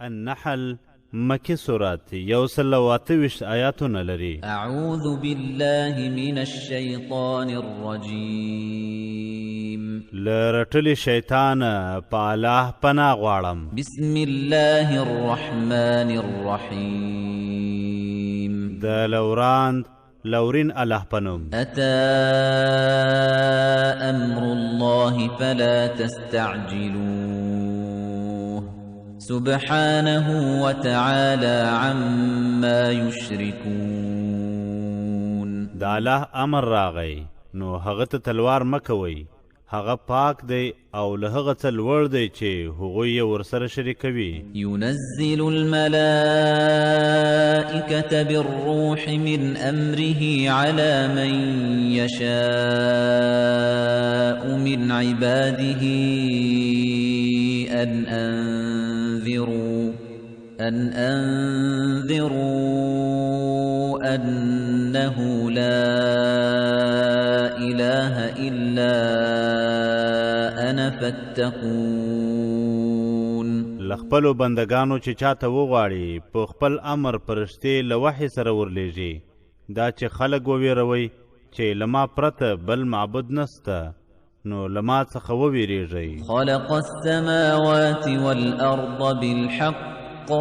النحل مکی سورت 128 آیاتونه لري. اعوذ بالله من الشیطان الرجیم. لرټلی شیطان په الله پناه غواړم. بسم الله الرحمن الرحیم. د لورین الله پنوم. اتا امر الله فلا تستعجلوه سبحانه وتعالى عما يشركون. د الله امر راغی نو هغه ته تلوار مکوي، هغه پاک دی او له هغه څه لوړ دی چې هغوی یې ورسره شریکوي. ينزل الملائكة بالروح من أمره على من يشاء من عباده أن أنذروا أنه لا إله إلا أنا فاتقون. لخپلو بندگانو چې چاته وغواړي په خپل امر پرشتې له وحي سره ورلیږي، دا چې خلک وویروي چې لما پرته بل معبود نسته، نو لما څخه وویریږئ. خلق السماوات والأرض بالحق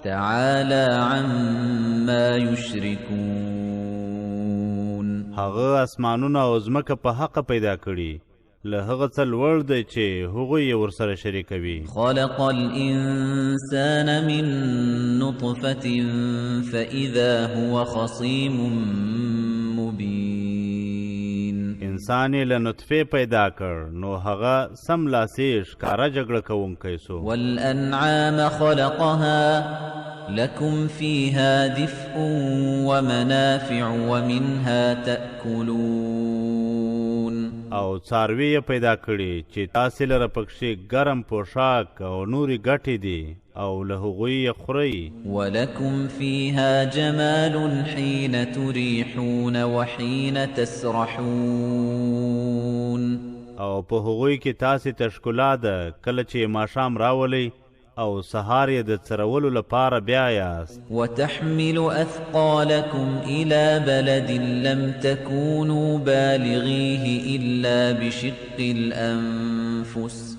تعالى عما يشركون. هغه اسمانونه او ځمکه په حق پیدا کړي، له هغه څه لوړ دی چې هغوی یې ورسره شریکوي. خلق الإنسان من نطفة فإذا هو خصيم مبين. انسان یې له نطفې پیدا کړ نو هغه سملاسي ښکاره جګړه کوونکی سو. والأنعام خلقها لكم فيها دفء ومنافع ومنها تأكلون. او څاروي یې پیدا کړي چې تاسې لره پکښې ګرم پوشاک او نورې ګټې دي او له هغوی یې خورئ. ولكم فيها جمال حين تريحون وحين تسرحون. او په هغوی کې تاسې ته ښکلا ده کله چې ماښام راولئ او سهار یې د څرولو لپاره بیا یاست. وتحمل أثقالكم إلى بلد لم تكونوا بالغيه إلا بشق الأنفس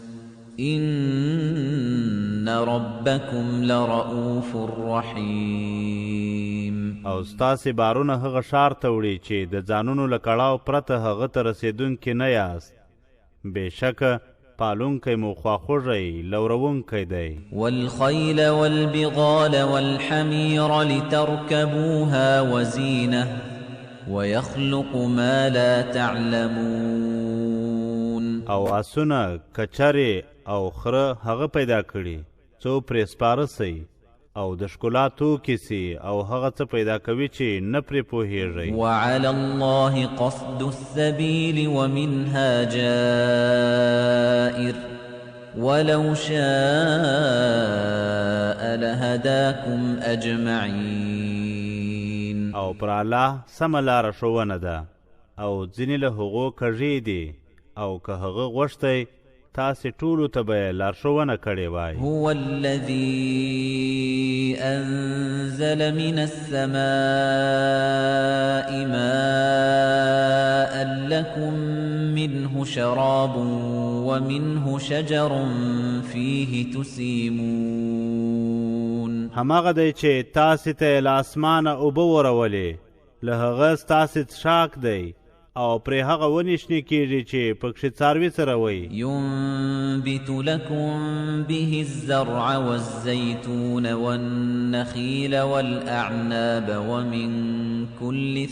إن ربكم لرؤوف رحيم. او ستاسې بارونه هغه ښار ته وړي چې د ځانونو له کړاو پرته هغه ته رسېدونکي نه یاست. بېشکه پالونکی مو خواخوږی لورونکی دی. والخيل والبغال والحمير لتركبوها وزينة ويخلق ما لا تعلمون. او اسونه کچرې او خره هغه پیدا کړي څو پرې سپاره سئ او د ښکلا توکي سي او هغه څه پیدا کوي چې نه پرې پوهیږئ. وعلى الله قصد السبيل ومنها جائر ولو شاء لهداكم أجمعين. او پر الله سمه لاره ښوونه ده او ځینې له هغو کږې دي او که هغه غوښتی تاسې ټولو ته به یې لارښوونه کړې وای. هو الذي أنزل من السماء ماء لكم منه شراب ومنه شجر فيه تسيمون. هماغه دی چې تاسې ته له اسمانه اوبه ورولې، له هغه ستاسې څښاک دی او پرې هغه ونې شنې کېږي چې پکښې څاروي څروئ. ينبت لكم به الزرع والزيتون والنخيل والأعناب ومن كل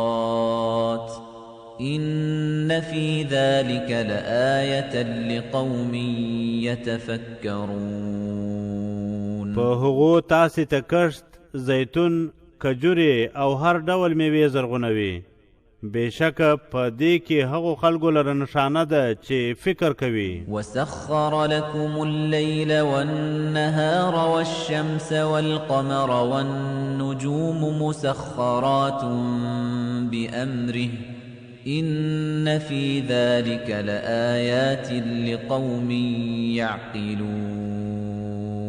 الثمرات إن في ذلك لآية لقوم يتفكرون. په هغو تاسې ته کښت، زیتون، کجورې او هر ډول میوې زرغونوي. بېشکه په دې کې هغو خلکو لره نښانه ده چې فکر کوي. وسخر لكم الليل والنهار والشمس والقمر والنجوم مسخرات بأمره إن في ذلك لآيات لقوم يعقلون.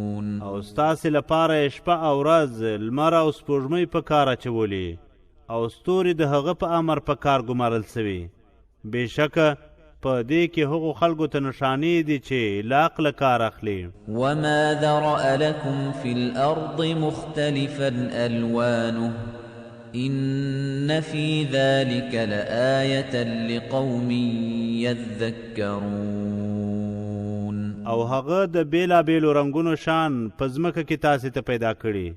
او ستاسې لپاره شپه او ورځ لمر او سپوږمۍ په کار اچولي او ستوري د هغه په امر په کار ګمارل سوي. بېشکه په دې کې هغو خلکو ته نښانې دي چې له عقله کار اخلي. وما ذرأ لكم في الأرض مختلفا ألوانه إن في ذلك لآية لقوم يذكرون. او هغه د بېلابېلو رنګونو شان په ځمکه کې تاسې ته پیدا کړي.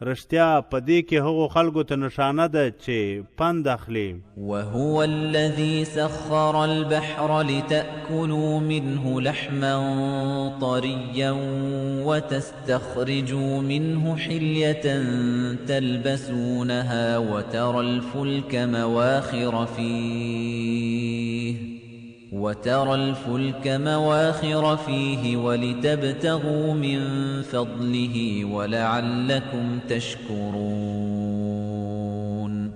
رښتیا په دې کې هغو خلکو ته نښانه ده چې پند اخلي. وهو الذي سخر البحر لتأكلوا منه لحما طريا وتستخرجوا منه حلية تلبسونها وترى الفلك مواخر فيه ولتبتغوا من فضله ولعلكم تشكرون.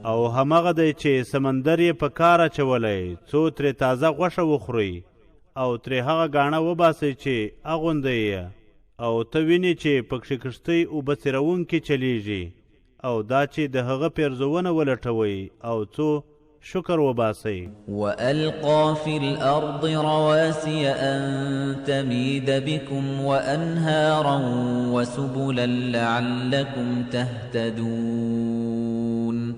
او همغه دی چې سمندر یې په کار اچولی څو ترې تازه غوښه وخورئ او ترې هغه ګاڼه وباسئ چې اغوندئ یې او ته وینې چې پکښې کښتۍ اوبه څیروونکې چلیږي او دا چې د هغه پیرزونه ولټوئ او څو شکر وباسئ. وألقى في الأرض رواسي أن تميد بكم وأنهارا وسبلا لعلكم تهتدون.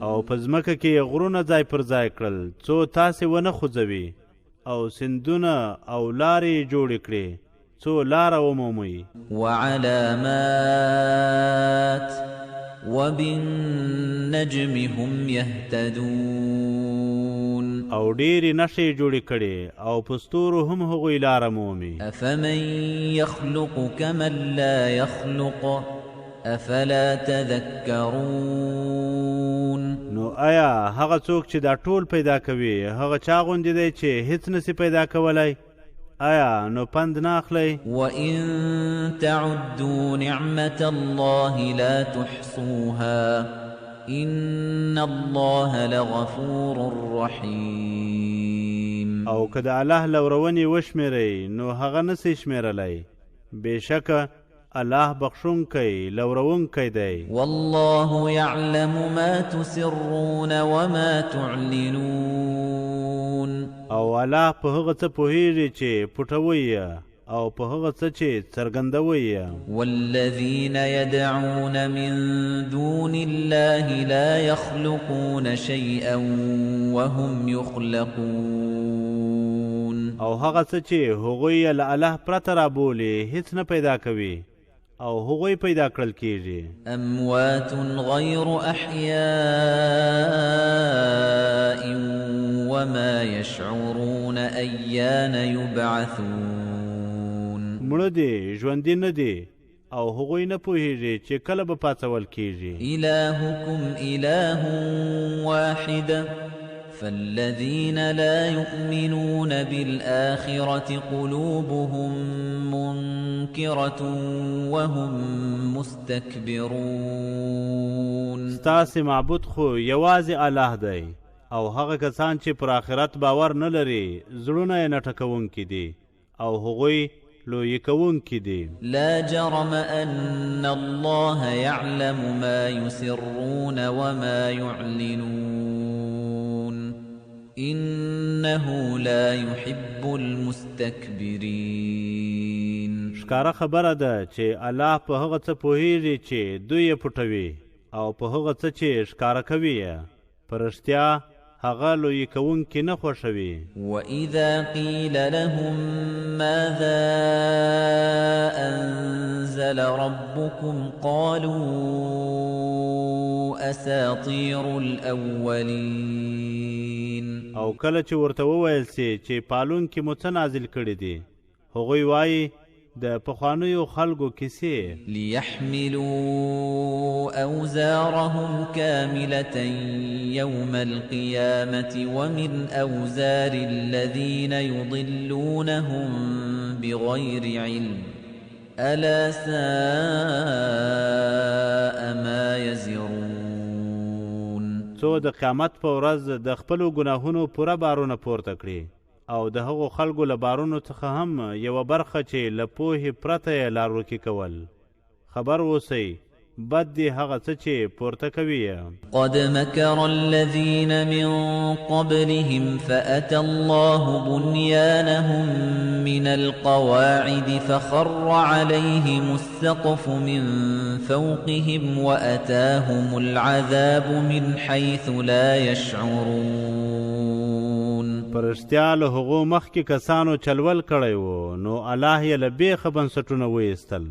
او په ځمکه کې غرونه ځای پر ځای کړل څو تاسې ونه خوځوي او سیندونه او لارې جوړې کړې څو لاره ومومئ. وعلامات وبالنجم هم يهتدون. او ډېرې نښې جوړې کړې او په ستورو هم هغوی لاره مومي. أفمن يخلق كمن لا يخلق أفلا تذكرون. نو آیا هغه څوک چې دا ټول پیدا کوي هغه چا غوندې دی چې هیڅ نسی پیدا کولی؟ آیا نو پند نه اخلی؟ وَإِن تَعُدُّوا نِعْمَةَ اللَّهِ لَا تُحْصُوهَا إِنَّ اللَّهَ لَغَفُورٌ رَحِيمٌ. او که د الله لورونې وشمېرئ نو هغه نسی شمېرلی. بېشکه الله بخښونکی لورونکی دی. والله يعلم ما تسرون وما تعلنون. او الله په هغه څه پوهیږي چې پټوئ او په هغه څه چې څرګندوئ. والذين يدعون من دون الله لا يخلقون شيئا وهم يخلقون. او هغه څه چې هغوی له الله پرته رابولي هیڅ نه پیدا کوي او هغوی پیدا کړل کیږي. اموات غیر احیاء وما يشعرون ایان یبعثون. مړه دي ژوندي نه دي او هغوی نه پوهیږي چې کله به پاڅول کیږي. الهکم اله واحد فالذين لا يؤمنون بالآخرة قلوبهم منكرة وهم مستكبرون. ستاسې معبود خو یوازې الله دی او هغه کسان چې پر آخرت باور نه لري زړونه یې نه ټکوونکي دي او هغوی لویې کوونکي دي. لا جرم أن الله يعلم ما يسرون وما يعلنون إنه لا يحب المستكبرين. ښکاره خبره ده چې الله په هغه څه پوهیږي چې دوی یې پټوي او په هغه څه چې ښکاره کوي یې په رښتیا هغه لویې کوونکي نه خوښوي. وَإِذَا قِيلَ لَهُم مَاذَا أَنزَلَ رَبُّكُمْ قَالُوا أَسَاطِيرُ الْأَوَّلِينَ. او کله چې ورته وویل سي چې پالونکي مو څه نازل کړي دي هغوی وایي د پخوانیو خلکو کیسې. ليحملوا أوزارهم كاملة يوم القيامة ومن أوزار الذين يضلونهم بغير علم ألا ساء ما يزرون. څو د قیامت په ورځ د خپلو ګناهونو پوره بارونه پورته کړي او د هغو خلکو له بارونو څخه هم یوه برخه چې له پوهې پرته یې لار ورکې کول. خبر اوسئ بد دی هغه څه چې پورته کوي. قد مكر الذين من قبلهم فأتى الله بنيانهم من القواعد فخر عليهم السقف من فوقهم وأتاهم العذاب من حيث لا يشعرون. پرشتیا له هغو مخکې کسانو چلول کړی و نو الله یې له بیخه بنسټونه وایستل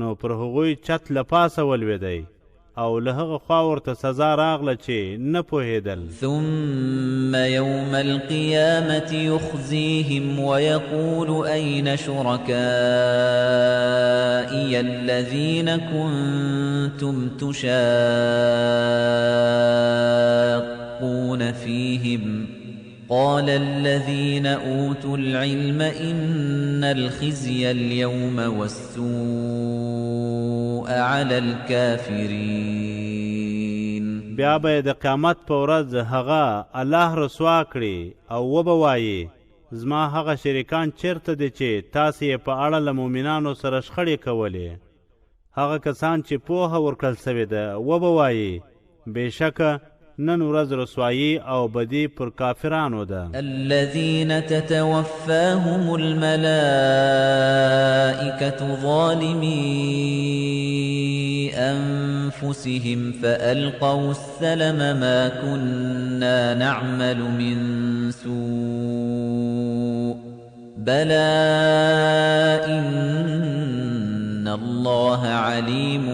نو پر هغوی چت له پاسه ولوېدی او له هغه خوا ورته سزا راغله چې نه پوهېدل. ثم يوم القيامة يخزيهم ويقول أين شركائي الذين كنتم تشاقون فيهم قال الذين أوتوا العلم إن الخزي اليوم والسوء على الكافرين. بیا به د قیامت په ورځ هغه الله رسوا کړي او وبه وایي زما هغه شریکان چیرته دي چې تاسې یې په اړه له مؤمنانو سره شخړې کولې. هغه کسان چې پوهه ورکړل سوې ده وبه وایي بېشکه نن ورځ رسوایی او بدی پر کافرانو ده. الذين تتوفاهم الملائكة ظالمي أنفسهم فألقوا السلم ما كنا نعمل من سوء بلى إن الله عليم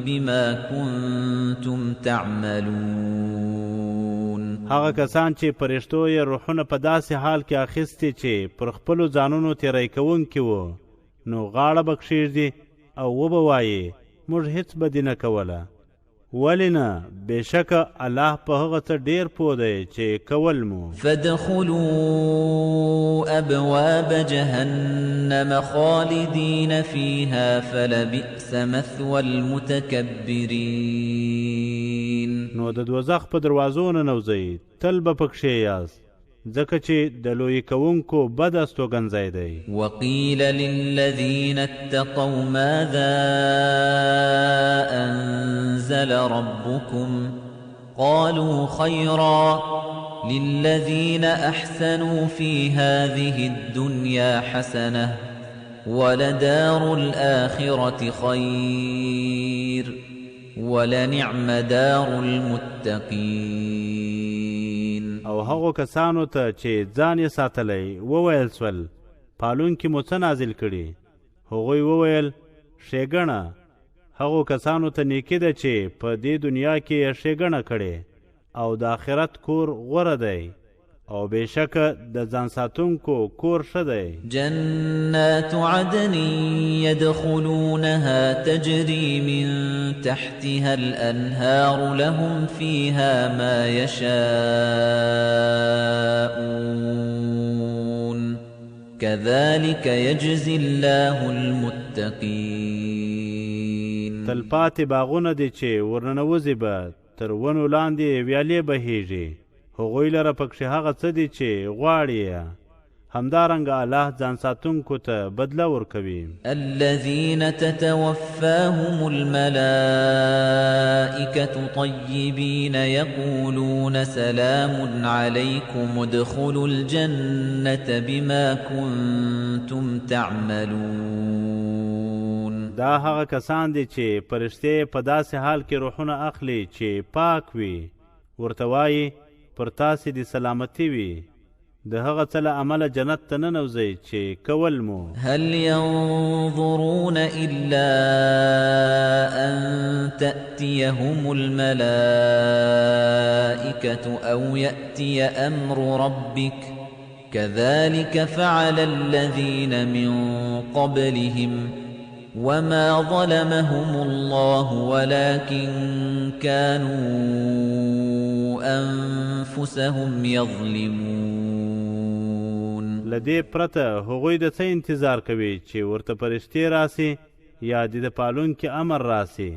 بما كنتم تعملون. هغه کسان چې پرشتو یې روحونه په داسې حال کې اخیستي چې پر خپلو ځانونو تیری کوونکي وو نو غاړه به کښېږدي او وبه وایي موږ هیڅ بدي نه کوله. ولې نه بېشکه الله په هغه څه ډېر پوه دی چې کول مو. فادخلوا أبواب جهنم خالدين فيها فلبئس مثوى المتكبرين. نو د دوزخ په دروازو ننوځئ تل به پکښې یاست ځکه چې د لوی کوونکو بد استوګنځی دی. وقيل للذين اتقوا ماذا أنزل ربكم قالوا خيرا للذين أحسنوا في هذه الدنيا حسنة ولدار الآخرة خير ولنعم دار المتقين. او هغو کسانو ته چې ځان یې ساتلی وویل سول پالونکي مو څه نازل کړي هغوی وویل ښېګڼه هغو کسانو ته نیکي ده چې په دې دنیا کې یې ښېګڼه کړې او د آخرت کور غوره دی او بېشکه د ځان ساتونکو کور ښه دی. جنات عدن يدخلونها تجري من تحتها الأنهار لهم فيها ما يشاءون كذلك يجزي الله المتقين. تلپاتې باغونه دي چې ورننوځي به تر ونو لاندې ویالې بهیږي هغوی لره پکښې هغه څه دي چې غواړي همدارنګه الله ځان ساتونکو ته بدله ورکوي. الذين تتوفاهم الملائكة طيبين يقولون سلام عليكم ادخلوا الجنة بما كنتم تعملون. دا هغه کسان دي چې پرشتې په داسې حال کې روحونه اخلي چې پاک وي ورته وایي پر تاسې د سلامتی وي د هغه څه له عمله جنت ته ننوځئ چې کول مو. هل ينظرون إلا أن تأتيهم الملائكة أو يأتي أمر ربك كذلك فعل الذين من قبلهم وما ظلمهم الله ولكن كانوا أنفسهم يظلمون. لدې پرته هغوی د څه انتظار کوي چې ورته پرشتې راسي یا د پالونکي امر راسي.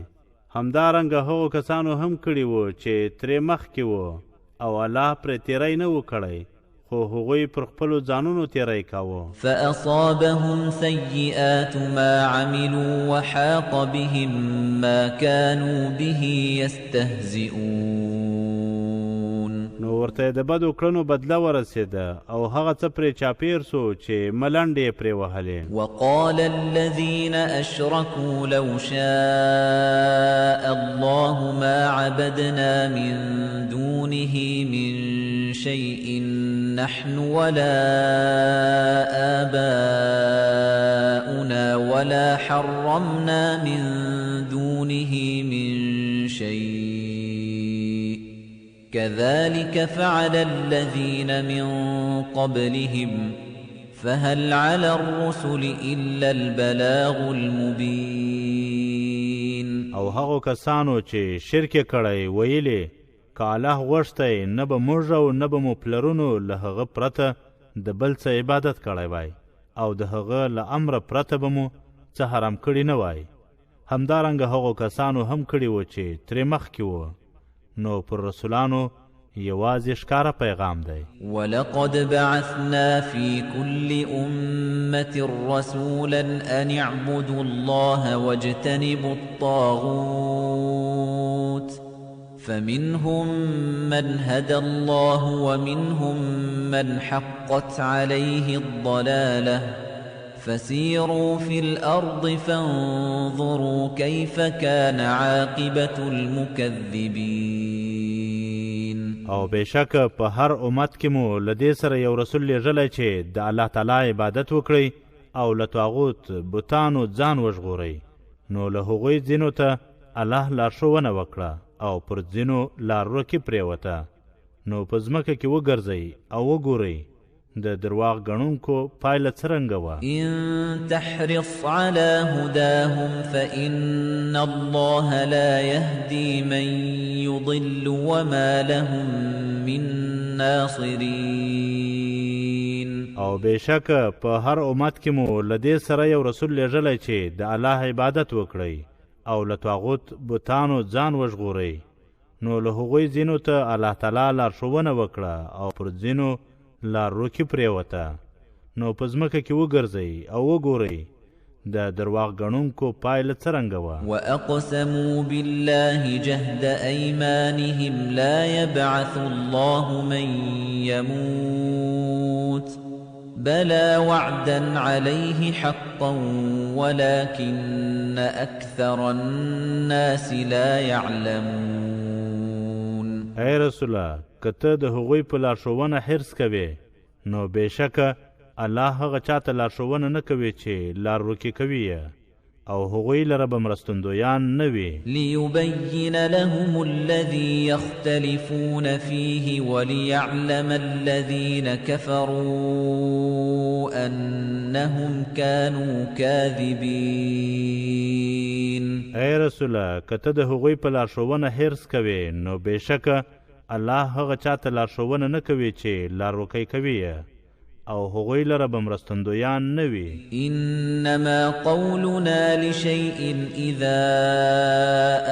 همدارنګه هغو کسانو هم کړي وو چې ترې مخکې وو او الله پرې تیری نه و کړی خو هغوی پر خپلو ځانونو تیری کاوه. فأصابهم سيئات ما عملوا وحاق بهم ما كانوا به يستهزئون. نو ورته د بدو کړنو بدله ورسېده او هغه څه پرې چاپېر سو چې ملنډې یې پرې وهلې. وقال الذين أشركوا لو شاء الله ما عبدنا من دونه من شيء نحن ولا آباؤنا ولا حرمنا من دونه من شيء كذلك فعل الذين من قبلهم فهل على الرسل إلا البلاغ المبين. او هغو کسانو چې شرک کړی ویلې که الله غوښتی نه به موږ او نه به مو پلرونو له هغه پرته د بل څه عبادت کړی وای او د هغه له امره پرته به مو څه حرام کړي نه وای. همدارنګه هغو کسانو هم کړي وو چې ترې مخکې وو. نو پر رسولانو یوازې ښکاره پیغام دی. ولقد بعثنا في كل أمة رسولا أن اعبدوا الله واجتنبوا الطاغوت فمنهم من هدى الله ومنهم من حقت عليه الضلالة فسيروا في الأرض فانظروا كيف كان عاقبة المكذبين. او بشک په هر امت کې مو له دې سره یو رسول لیږلی چې د الله تعالی عبادت وکړئ او له طاغوت بتانو ځان وژغورئ. نو له هغوی ځینو ته الله لارښوونه وکړه او پر ځینو لارورکې پرېوته. نو په ځمکه کې وګرځئ او وګورئ د درواغ ګڼونکو پایله څرنګه وه. إن تحرص على هداهم فإن الله لا يهدي من يضل وما لهم من ناصرين. او بشک په هر امت کې مو له دې سره یو رسول لیږلی چې د الله عبادت وکړئ او له طاغوت بتانو ځان وژغورئ. نو له هغوی ځینو ته الله تعالی لارښوونه وکړه او پر ځینو لارورکې پرېوته. نو په ځمکه کې وګرځئ او وګورئ د درواغ ګڼونکو پایله څرنګه وه. وأقسموا بالله جهد أيمانهم لا يبعث الله من يموت بلى وعدا عليه حقا ولكن أكثر الناس لا يعلمون. ای رسوله که ته د هغوی په لارښوونه حرص کوې نو بېشکه الله هغه چاته لارښوونه نه کوي چې لارورکې کوي او هغوی لره به مرستندویان نه وي. ليبين لهم الذي يختلفون فيه وليعلم الذين كفروا أنهم كانوا كاذبين. ای رسوله که ته د هغوی په لارښوونه حرص کوې نو بېشکه الله هغه چاته لارښوونه نه کوي چې لارورکی کوي او هغوی لره به مرستندویان نه وي. إنما قولنا لشيء إذا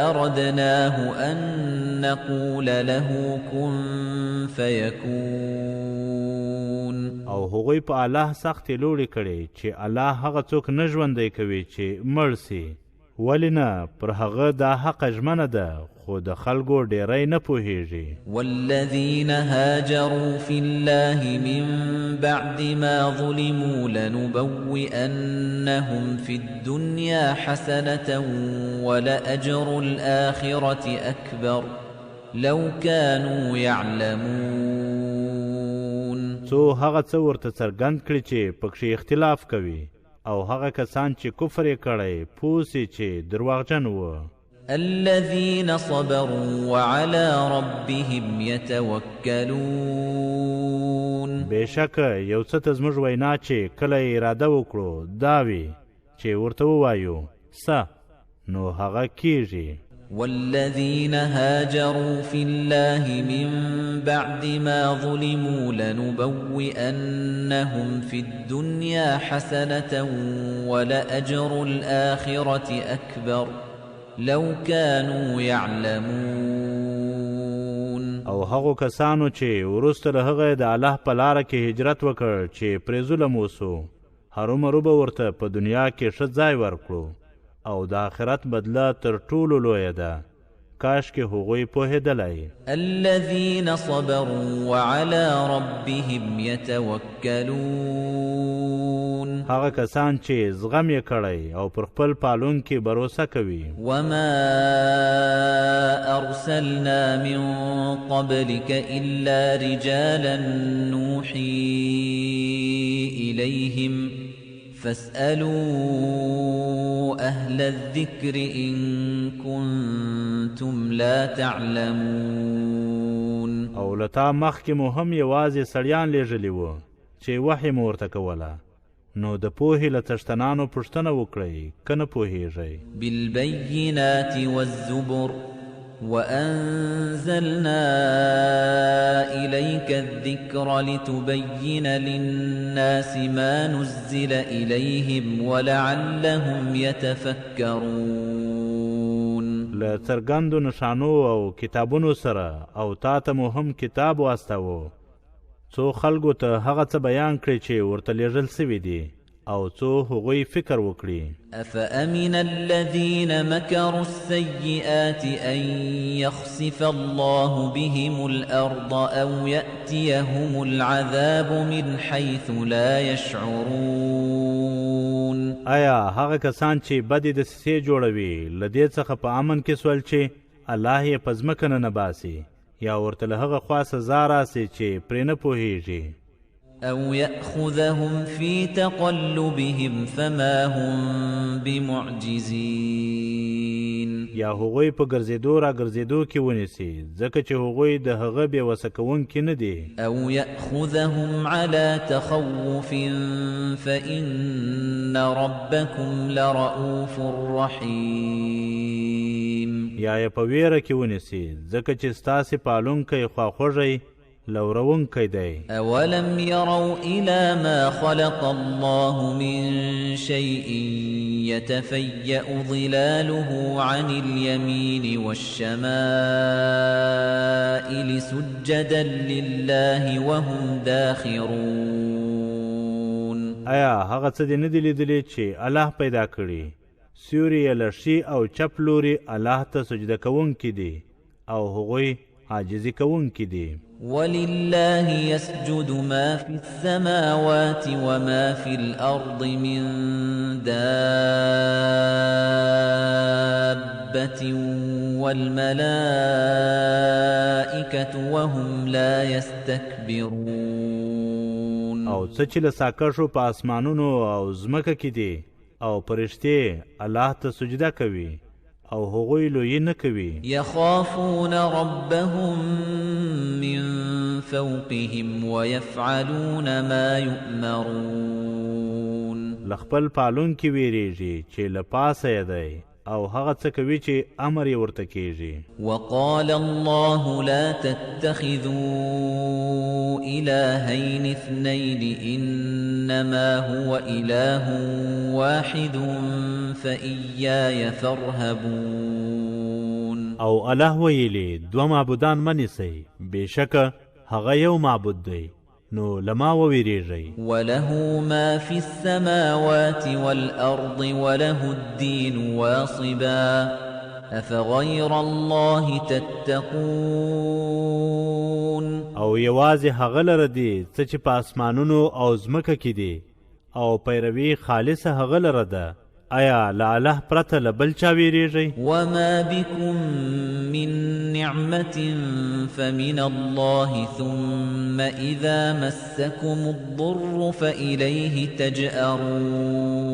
أردناه أن نقول له كن فيكون. او هغوی په الله سختې لوړې کړې چې الله هغه څوک نه ژوندی کوي چې مړ سي. ولې نه پر هغه دا حق ژمنه ده خو د خلکو ډیری نه پوهیږي. والذین هاجروا فی الله من بعد ما ظلموا لنبوئنهم فی الدنیا حسنة ولأجر الآخرة أكبر لو كانوا يعلمون. څو هغه څه ورته څرګند کړي چې پکښې اختلاف کوي او هغه کسان چې کفر یې کړی پوه سي چې درواغجن وه. الذين صبروا وعلى ربهم يتوكلون. بېشکه یو څه ته زموږ وینا چې کله یې اراده وکړو دا وي چې ورته ووایو څه نو هغه کیږي. والذين هاجروا في الله من بعد ما ظلموا لنبوئنهم في الدنيا حسنة ولأجر الآخرة أكبر لو كانوا يعلمون. او هغو کسانو چې وروسته له هغه د الله په لاره کې هجرت وکړ چې پرې ظلم وسو هرومرو به ورته په دنیا کې ښه ځای ورکړو او د آخرت بدله تر ټولو لویه ده کاش کې هغوی پوهېدلی الذين صبروا وعلى ربهم يتوکلون هغه کسان چې زغم یې کړی او پر خپل پالونکي باور کوي وما أرسلنا من قبلك إلا رجالا نوحي إليهم فاسألوا أهل الذكر إن كنتم لا تعلمون او لتا مخکې مو هم یوازې سړیان لیږلي وو چې وحی مو ورته کوله نو د پوهې له څښتنانو پوښتنه وکړئ که نه پوهېږئ بالبينات والزبر وأنزلنا إليك الذكر لتبين للناس ما نزل إليهم ولعلهم يتفكرون له څرګندو نښانو او کتابونو سره او تا ته مو هم کتاب واستاوه څو خلکو ته هغه څه بیان کړي چې ورته لیږل سوي دي او څو هغوی فکر وکړي أفأمن الذين مكروا السيئات أن يخسف الله بهم الأرض أو يأتيهم العذاب من حيث لا يشعرون آیا هغه کسان چې بدې دسیسې جوړوي له دې څخه په امن کې سول چې الله یې په ځمکه نه باسي یا ورته له هغه خوا سزا راسي چې پرې نه پوهېږي أو يأخذهم في تقلبهم فما هم بمعجزين یا هغوی په ګرځېدو را ګرځېدو کې ونیسي ځکه چې هغوی د هغه بېوسه کوونکي نه دي أو يأخذهم على تخوف فإن ربكم لرؤوف رحيم یا یې په ویره کې ونیسي ځکه چې ستاسې پالونکی خواخوږی لورونکی دی أولم يروا إلى ما خلق الله من شيء يتفيأ ظلاله عن اليمين والشمائل سجدا لله وهم داخرون آیا هغه څه دې نه دي لیدلي چې الله پیدا کړي سیوري یې له ښي او چپ لوري الله ته سجده کوونکي دي او هغوی عاجزي کوونکي دي ولله يسجد ما في السماوات وما في الأرض من دابة والملائكة وهم لا يستكبرون او څه چې له ساکښو په اسمانونو او ځمکه کې دي او فرشتې الله ته سجده کوي او هغوی لویی نه کوي يخافون ربهم من فوقهم ويفعلون ما يؤمرون لخپل پالونکي ویریږي چې له پاسه یې دی او هغه څه کوي چې امر یې ورته کیږي وقال الله لا تتخذوا إلهين اثنين إنما هو إله واحد فإياي فارهبون او الله ویلي دوه معبودان منیسئ بېشکه هغه یو معبود دی نو لما وویریږئ وله ما في السماوات والأرض وله الدين واصبا أفغير الله تتقون او یوازې هغه لره دی څه چې په اسمانونو او ځمکه کې دی او پیروي خالصه هغه لره ده آیا له الله پرته له بل چا ویریږئ وما بكم من نعمة فمن الله ثم إذا مسكم الضر فإليه تجأرون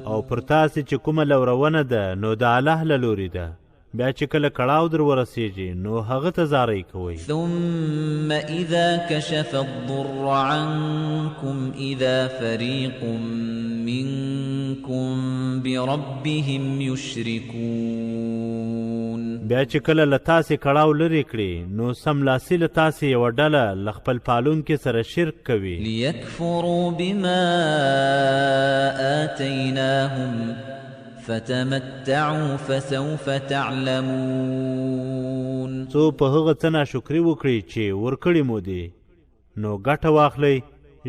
او پر تاسې چې کومه لورونه ده نو د الله له لورې ده بیا چې کله کړاو در ورسیږي نو هغه ته زارۍ کوئ ثم إذا كشف الضر عنكم إذا فريق منكم بربهم يشركون بیا چې کله له تاسې کړاو لرې کړي نو سملاسي له تاسې یوه ډله له خپل پالونکي سره شرک کوي ليكفروا بما آتيناهم فتمتعوا فسوف تعلمون څو په هغه څه ناشکري وکړي چې ورکړي مو دي نو ګټه واخلئ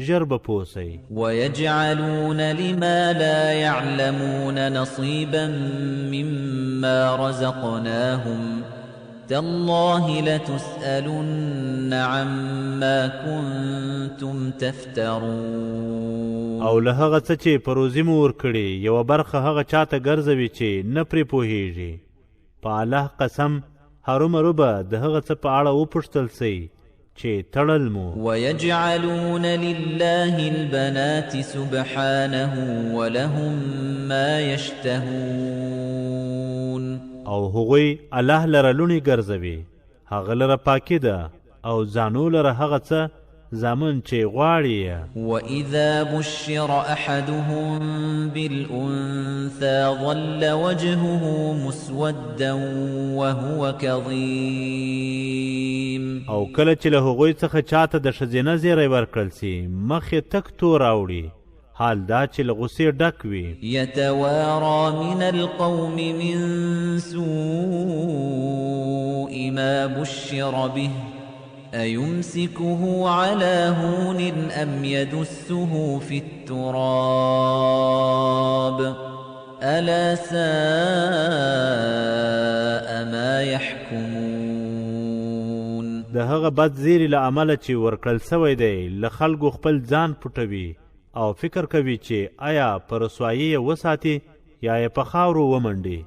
ژر به پوه سئ. ويجعلون لما لا يعلمون نصيبا مما رزقناهم تالله لتسألن عما كنتم تفترون. او له هغه څه چې په روزي مو ورکړي یوه برخه هغه چاته ګرځوي چې نه پرې پوهیږي. په الله قسم هرومرو به د هغه څه په اړه وپوښتل سئ چې تړل مو. ويجعلون لله البنات سبحانه ولهم ما يشتهون. او هغوی الله لره لوڼې ګرځوي هغه لره پاکي ده او ځانو لره هغه څه زامن چې غواړي. وإذا بشر أحدهم بالأنثى ظل وجهه مسودا وهو كظيم. او کله چې له هغوی څخه چاته د ښځینه زیری ورکړل سي مخ یې تک تور اوړي حال دا چې له غصې ډک وي. يتوارى من القوم من سوء ما بشر به أيمسكه على هون أم يدسه في التراب ألا ساء ما يحكمون. د هغه بد زیری له امله چې ورکړل سوی دی له خلکو خپل ځان پټوي او فکر کوي چې آیا په رسوایي یې وساتي یا یې په خاورو ومنډي.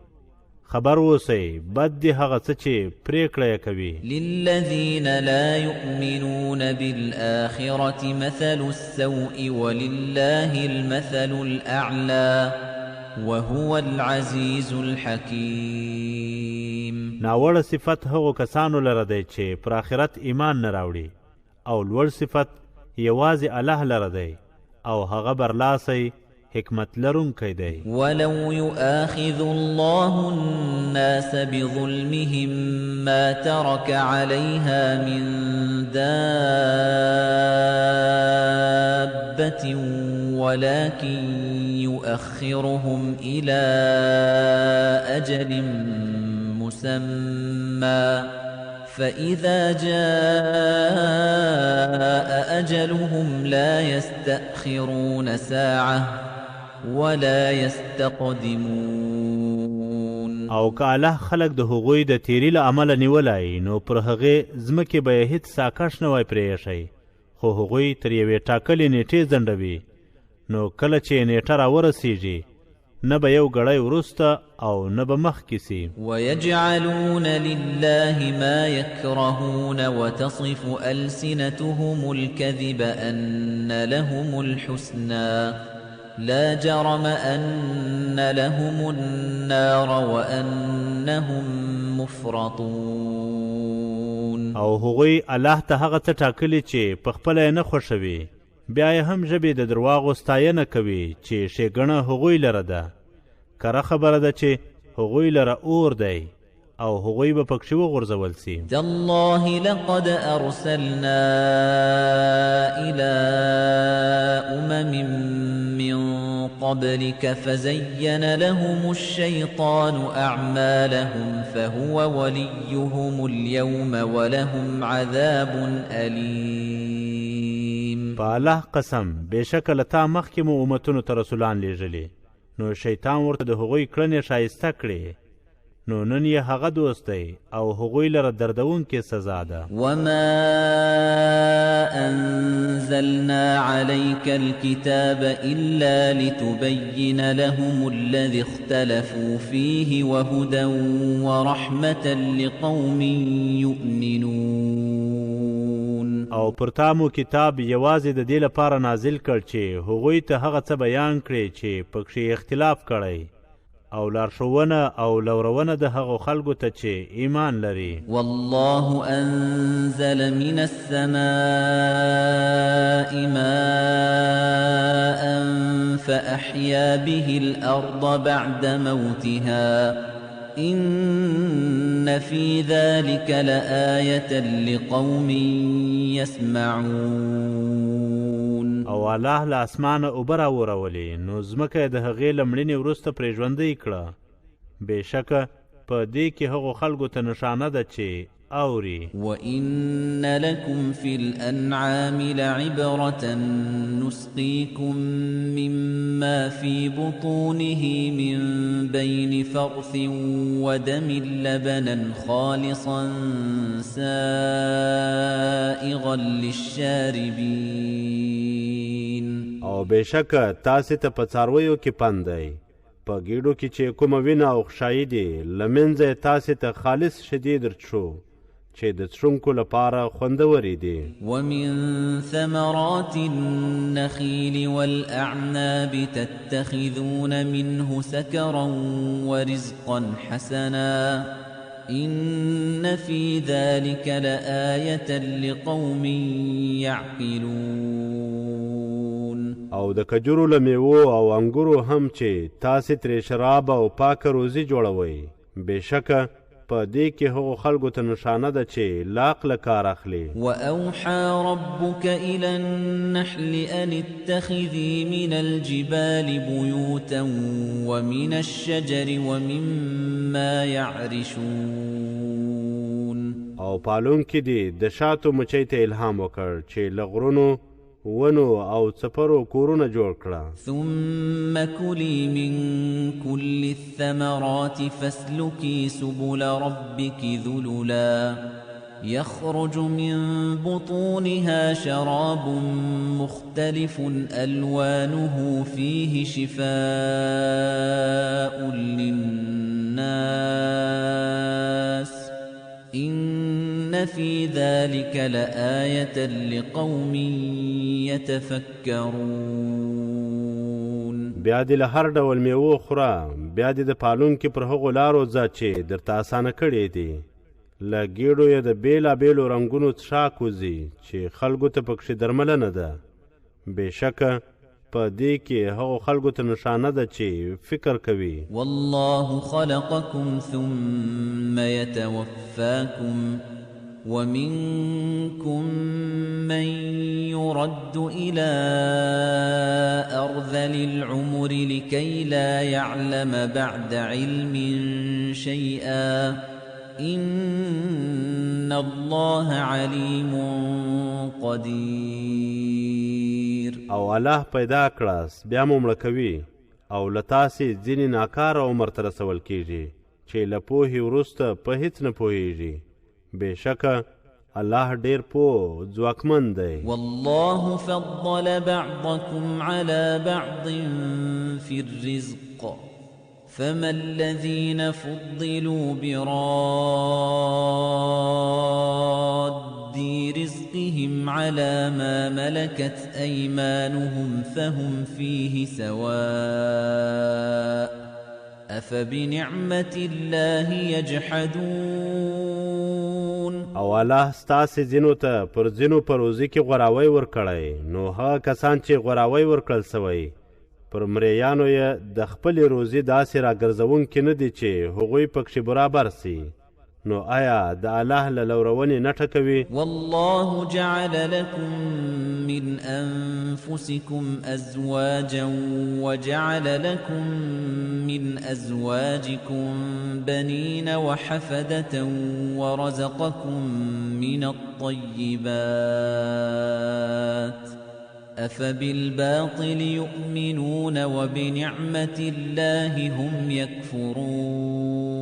خبر اوسئ بد دی هغه څه چې پرېکړه یې کوي. للذین لا یؤمنون بالآخرة مثل السوء ولله المثل الأعلى وهو العزیز الحکیم. ناوړه صفت هغو کسانو لره دی چې پر آخرت ایمان نه راوړي او لوړ صفت یوازې الله لره دی او هغه برلاسی حکمت لرونکی دی. ولو يؤاخذ الله الناس بظلمهم ما ترك عليها من دابة ولكن يؤخرهم إلى أجل مسمى فإذا جاء أجلهم لا يستأخرون ساعة ولا يستقدمون. او که الله خلق د هغوی د تیری له امله نیولی نو پر هغې ځمکې به یې هېڅ ساکش نه وای پرېښی خو هغوی تر یوې ټاکلې نیټې ځنډوي نو کله چې نیټه راورسیږي نه به یو ګړی وروسته او نه به مخکې سي. ويجعلون لله ما يكرهون وتصف ألسنتهم الكذب أن لهم الحسنى لا جرم أن لهم النار وأنهم مفرطون. او هغوی الله ته هغه څه ټاکلي چې پخپله یې نه خوښوي بیا یې هم ژبې د درواغو ستاینه کوي چې ښېګڼه هغوی لره ده. کره خبره ده چې هغوی لره اور دی او هغوی به پکښې وغورځول سي. تالله لقد أرسلنا إلى من قبلك فزين لهم الشيطان أعمالهم فهو وليهم اليوم ولهم عذاب أليم. په الله قسم بېشکه له تا مخکې مو امتونو ته رسولان لیږلي نو شیطان ورته د هغوی کړنې ښایسته کړې نو نن یې هغه دوست دی او هغوی لره دردونکې سزا ده. وما أنزلنا عليك الكتاب إلا لتبين لهم الذي اختلفوا فيه وهدى ورحمة لقوم يؤمنون. او پر تا مو کتاب یوازې د دې لپاره نازل کړ چې هغوی ته هغه څه بیان کړي چې پکښې اختلاف کړی او لارښوونه او لورونه د هغو خلکو ته چې ایمان لري. والله أنزل من السماء ماء فأحيا به الأرض بعد موتها إن في ذلك لآية لقوم يسمعون. او الله له اسمانه اوبه راورولې نو ځمکه یې د هغې له مړینې وروسته پرې ژوندۍ کړه. بېشکه په دې کې هغو خلکو ته نښانه ده چې اوري. وَإِنَّ لَكُمْ فِي الْأَنْعَامِ لَعِبْرَةً نُسْقِيكُم مِّمَّا فِي بُطُونِهِ مِن بَيْنِ فَرْثٍ وَدَمٍ لَّبَنًا خَالِصًا سَائِغًا لِّلشَّارِبِينَ. او بېشکه تاسې ته په څارویو کې پند دی، په ګېډو کې چې کومه وینه او خشایي دي له منځه یې تاسې ته خالص شیدې درڅښو چې د څښونکو لپاره خوندورې دي. وَمِن ثَمَرَاتِ النَّخِيلِ وَالْأَعْنَابِ تَتَّخِذُونَ مِنْهُ سَكَرًا وَرِزْقًا حَسَنًا إِنَّ فِي ذَلِكَ لَآيَةً لِقَوْمٍ يَعْقِلُونَ. او د کجورو له میوو او انګورو هم چې تاسې ترې شراب او پاکه روزي جوړوئ، بېشکه په دې کې هغو خلکو ته نشانه ده چې له عقله کار اخلي. وَأَوْحَىٰ رَبُّكَ إِلَى النَّحْلِ أَنِ اتَّخِذِي مِنَ الْجِبَالِ بُيُوتًا وَمِنَ الشَّجَرِ وَمِمَّا يَعْرِشُونَ. او پالونکي دي د شاتو مچۍ ته الهام وکړ چې له غرونو ونو او څپرو کورونه جوړ کړه. ثُمَّ كُلِي مِن كُلِّ الثَّمَرَاتِ فَاسْلُكِي سُبُلَ رَبِّكِ ذُلُلًا يَخْرُجُ مِن بُطُونِهَا شَرَابٌ مُخْتَلِفٌ أَلْوَانُهُ فِيهِ شِفَاءٌ لِّلنَّاسِ إِنَّ فِي ذَلِكَ لَآيَةً لِقَوْمٍ يَتَفَكَّرُونَ. بیا دې له هر ډول میوو خوره، بیا دې د پالونکي پر هغو لارو ځه چې درته اسانه کړې دي. له ګېډو یې د بېلابېلو رنګونو څښاک وځي چې خلکو ته پکښې درملنه ده. بېشکه په دې کې هغو خلکو ته نشانه ده چې فکر کوي. والله خلقكم ثم يتوفاكم ومنكم من يرد إلى أرذل العمر لكي لا يعلم بعد علم شيئا إن الله عليم قدير. او الله پیدا کړاس بیا مو مړه کوي او له تاسې ځینې ناکاره عمر ته رسول کیږي چې له پوهې وروسته په هیڅ نه پوهیږي. بېشکه الله ډېر پوه ځواکمن دی. والله فضل بعضكم على بعض في الرزق فما الذين فضلوا براد رزقهم على ما ملكت أيمانهم فهم فيه سواء أفبنعمة الله يجحدون. او الله ستاسې ځینو ته پر ځینو په روزي کې غوراوی ورکړی، نو هغه کسان چې غوراوی ورکړل سوی پر مریانو یې د خپلې روزي داسې راګرځونکي نه دي چې هغوی پکښې برابر سي. نو آیا د الله له لورونې نه ټکوي؟ والله جعل لكم من أنفسكم أزواجا وجعل لكم من أزواجكم بنين وحفدة ورزقكم من الطيبات أفبالباطل يؤمنون وبنعمة الله هم يكفرون.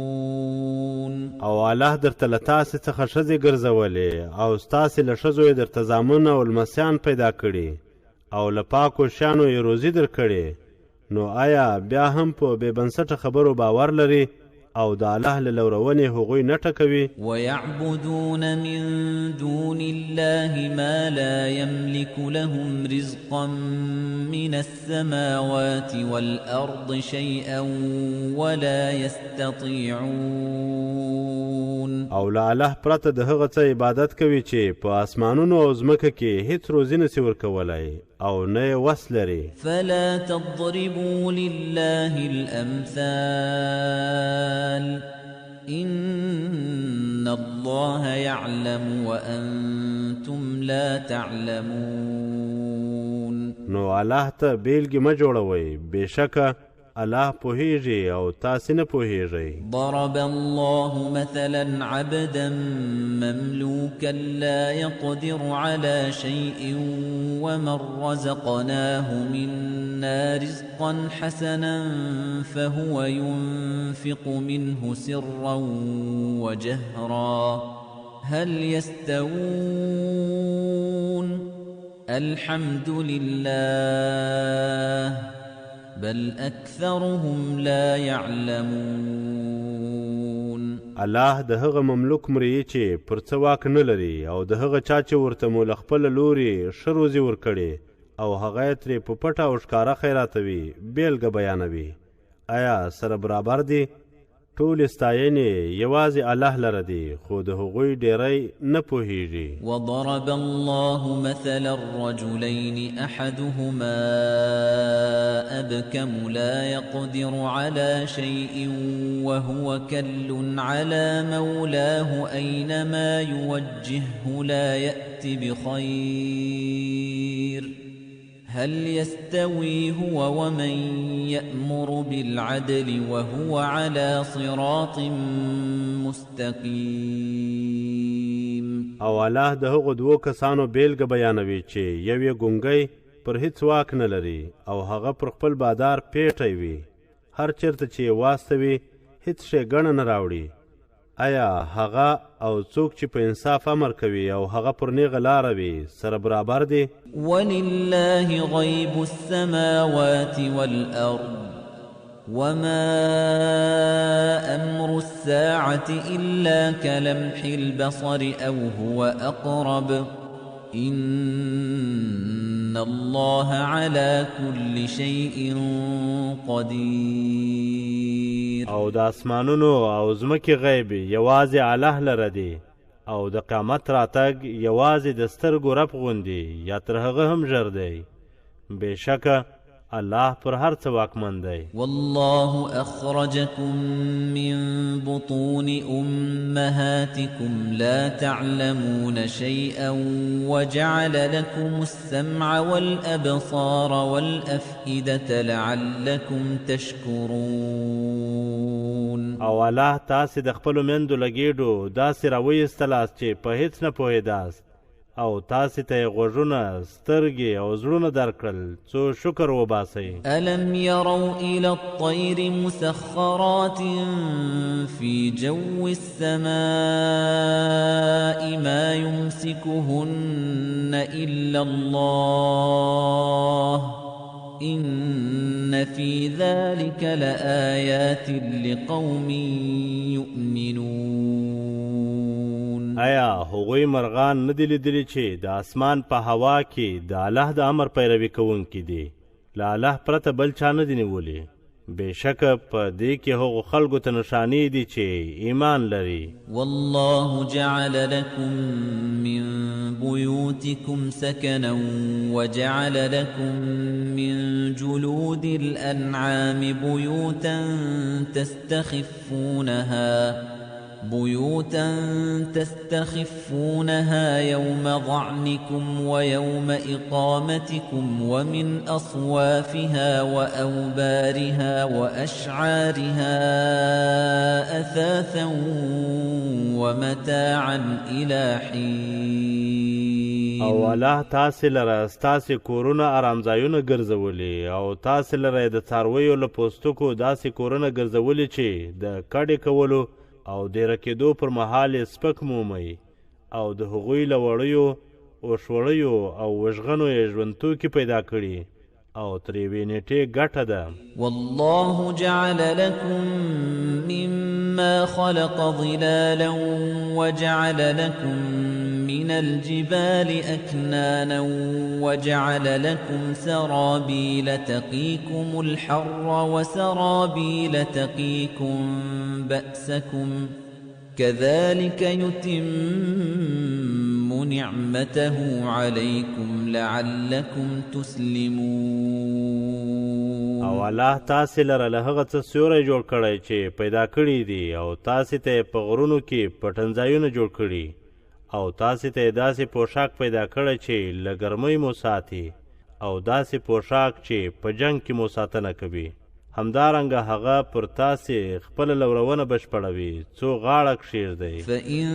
او الله درته له تاسې څخه ښځې ګرځولې او ستاسې له ښځو یې درته زامن او لمسیان پیدا کړي او له پاکو شیانو یې روزي درکړې. نو آیا بیا هم په بې بنسټه خبرو باور لري او د الله له لورونې هغوی نه ټکوي؟ ويعبدون من دون الله ما لا يملك لهم رزقا من السماوات والأرض شيئا ولا يستطيعون. او له الله پرته د هغه څه عبادت کوي چې په اسمانونو او ځمکه کې هیڅ روزي نسي ورکولی او نه یې وس لري. فلا تضربوا لله الأمثال إن الله يعلم وأنتم لا تعلمون. نو الله ته بیلګې مه جوړوئ، بېشکه الله پوهیږي او تاسې نه پوهیږئ. ضرب الله مثلا عبدا مملوكا لا يقدر على شيء ومن رزقناه منا رزقا حسنا فهو ينفق منه سرا وجهرا هل يستوون الحمد لله بل أكثرهم لا يعلمون. الله د هغه مملوک مریی چې پر څه واک نه لري او د هغه چا چې ورته مو له خپله لوري ښه روزي ورکړې او هغه یې ترې په پټه او ښکاره خیراتوي بېلګه بیانوي. آیا سره برابر دي؟ ټولې ستاینې یوازې الله لره دي خو د هغوی ډیری نه پوهیږي. وضرب الله مثلا الرجلين احدهما ابكم لا يقدر على شيء وهو كل على مولاه اينما يوجهه لا يأتي بخير هل يستوي هو ومن يأمر بالعدل وهو على صراط مستقيم. او الله د هغو دوو کسانو بیلګه بیانوي چې یو یې ګونګی پر هیڅ واک نه لري او هغه پر خپل بادار پیټی وي. هر چېرته چې یې واستوي هیڅ شی ګڼه نه راوړي. آیا هغه او څوک چې په انصاف امر کوي او هغه پر نیغه لاره وي سره برابر دي؟ ولله غیب السماوات والأرض وما أمر الساعة إلا كلمح البصر أو هو أقرب إن الله على كل شيء قدير. او د اسمانونو او ځمکې غیب یوازې الله لره دی او د قیامت راتګ یوازې د سترګو رپ غوندي یا تر هغه هم ژر دی. بېشکه الله پر هر څه واکمن دی. والله أخرجكم من بطون أمهاتكم لا تعلمون شيئا وجعل لكم السمع والأبصار والأفئدة لعلكم تشكرون. او الله تاسې د خپلو میندو له ګېډو داسې راویستلاست چې په هیڅ نه پوهېداست او تاسې ته یې غوږونه سترګې او زړونه درکړل څو شکر وباسئ. ألم يروا إلى الطير مسخرات في جو السماء ما يمسكهن إلا الله إن في ذلك لآيات لقوم يؤمنون. آیا هغوی مرغان نه دي لیدلي چې د اسمان په هوا کې د الله د امر پیروي کوونکي دي؟ له الله پرته بل چا نه دي نیولي. بېشکه په دې کې هغو خلکو ته نښانې دي چې ایمان لري. والله جعل لكم من بيوتكم سكنا وجعل لكم من جلود الأنعام بيوتا تستخفونها يوم ظعنكم ويوم إقامتكم ومن أصوافها وأوبارها وأشعارها أثاثا ومتاعا إلى حين. او الله تاسې لره ستاسې کورونه آرامځایونه ګرځولي او تاسې لره د څارویو له پوستکو داسې کورونه ګرځولي چې د کډې کولو او ډیره کېدو پر مهال یې سپک مومئ او د هغوی له وړیو وشوړیو او وژغنو یې ژوندتوکي پیدا کړي او ترې یوې نیټې ګټه ده. والله جعل لكم مما خلق ظلالا وجعل لكم من الجبال أكنانا وجعل لكم سرابيل تقيكم الحر وسرابيل تقيكم بأسكم كذلك يتم نعمته عليكم لعلكم تسلمون. او الله تاسې لره له هغه څه سیوری جوړ کړی چې پیدا کړي دي او تاسې ته یې په غرونو کې پټنځایونه جوړ کړي او تاسې ته یې داسې پوشاک پیدا کړی چې له ګرمۍ مو ساتي او داسې پوشاک چې په جنګ کې مو ساتنه کوي همدارنګه هغه پر تاسې خپله لورونه بشپړوي څو غاړه کښېږدئ. فإن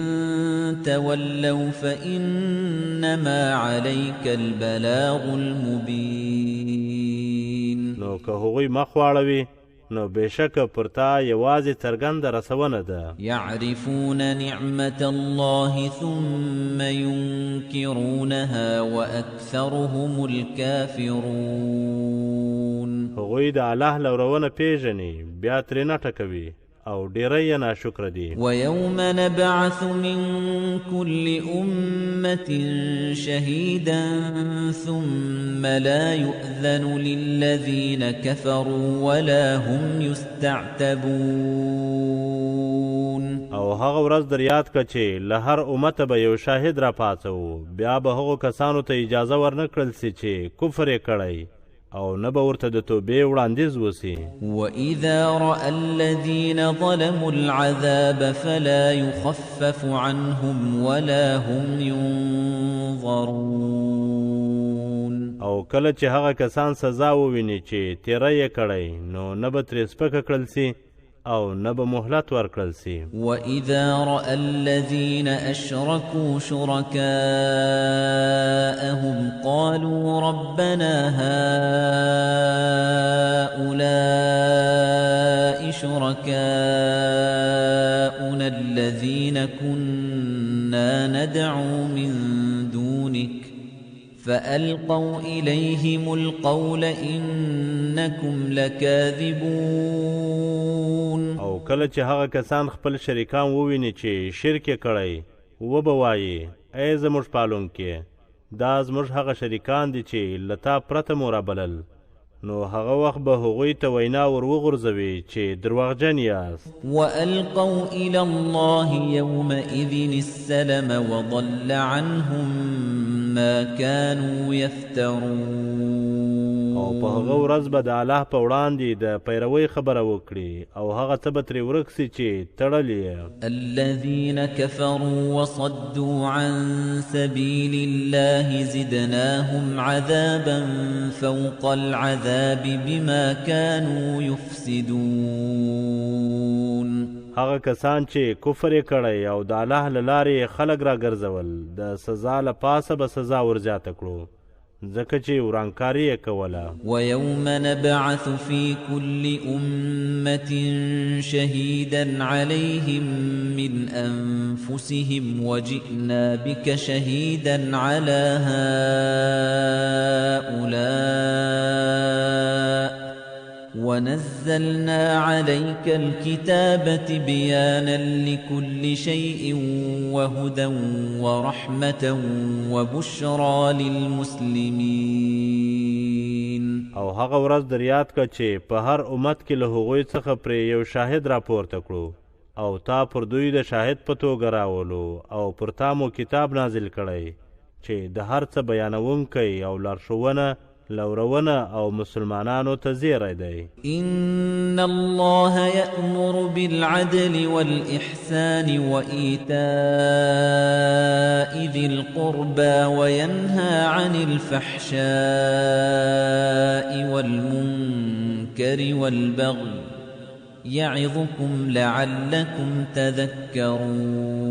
تولوا فإنما عليك البلاغ المبين. نو که هغوی مخ واړوي نو بېشکه پر تا یوازې څرګنده رسونه ده. يعرفون نعمة الله ثم ينكرونها وأكثرهم الكافرون. هغوی د الله لورونه پیژني بیا ترې نه ټکوي او ډیری یې ناشکره دي. ويوم نبعث من كل أمة شهيدا ثم لا يؤذن للذين كفروا ولا هم يستعتبون. او هغه ورځ در یاد کړه چې له هر امته به یو شاهد را پاڅوو بیا به هغو کسانو ته اجازه ورنه کړل سي چې کفر یې کړی او نه به ورته د توبې وړاندیز وسي. وإذا رأى الذين ظلموا العذاب فلا يخفف عنهم ولا هم ينظرون. او کله چې هغه کسان سزا وویني چې تیره یې کړی نو نه به ترې سپکه کړل سي او نه به مهلت ورکړل سي. وإذا رأى الذين أشركوا شركاءهم قالوا ربنا هؤلاء شركاؤنا الذين كنا ندعو من دونك فألقوا إليهم القول إنكم لكاذبون. او کله چې هغه کسان خپل شریکان وویني چې شرک یې کړی وبه وایي ای زموږ پالونکې دا زموږ هغه شریکان دي چې له تا پرته مو رابلل نو هغه وخت به هغوی ته وینا ور وغورځوي چې دروغجن یاست. وألقوا إلى الله يومئذ السلم وضل عنهم ما كانوا يفترون. او په هغه ورځ به د الله په وړاندې د پیروۍ خبره وکړي او هغه څه به ترې ورک سي چې تړلي. الذين كفروا وصدوا عن سبيل الله زدناهم عذابا فوق العذاب بما كانوا يفسدون. هغه کسان چې کفر یې کړی او د الله له لارې خلک را ګرځول د سزا له پاسه به سزا ورزیاته کړو ځکه چې ورانکاري یې کوله. ويوم نبعث في كل أمة شهيدا عليهم من أنفسهم وجئنا بك شهيدا على هؤلاء ونزلنا عليك الكتاب بيانا لكل شيء وهدى ورحمة وبشرى للمسلمين. او هغه ورځ در یاد کړه چې په هر امت کې له هغوی څخه پرې یو شاهد راپورته کړو او تا پر دوی د شاهد په توګه راولو او پر تا مو کتاب نازل کړی چې د هر څه بیانونکی او لارښوونه لورونه او مسلمانانو ته زیری دی. إن الله يأمر بالعدل والإحسان وإيتاء ذي القربى وينهى عن الفحشاء والمنكر والبغي يعظكم لعلكم تذكرون.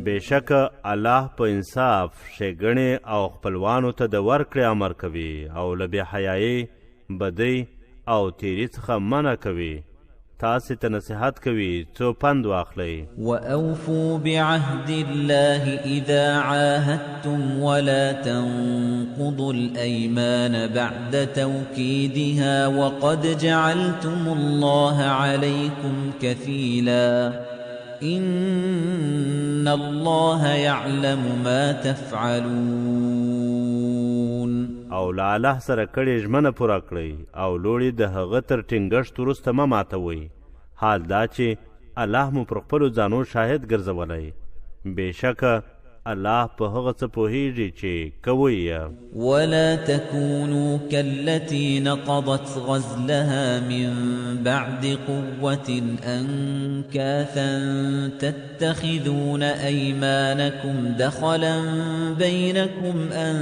بېشکه الله په انصاف ښېګڼې او خپلوانو ته د ورکړې امر کوي او له بېحیایۍ بدۍ او تیري څخه منع کوي تاسې ته نصیحت کوي څو پند واخلئ. وأوفوا بعهد الله إذا عاهدتم ولا تنقضوا الأيمان بعد توكيدها وقد جعلتم الله عليكم كفيلا إن الله يعلم ما تفعلون. او له الله سره کړې ژمنه پوره کړئ او لوړې د هغه تر ټینګښت وروسته مه ماتوئ حال دا چې الله مو پر خپلو ځانو شاهد ګرځولی. بېشکه الله په هغه څه پوهیږي چې کوئ یې. ولا تكونوا كالتي نقضت غزلها من بعد قوة أنكاثا تتخذون أيمانكم دخلا بينكم أن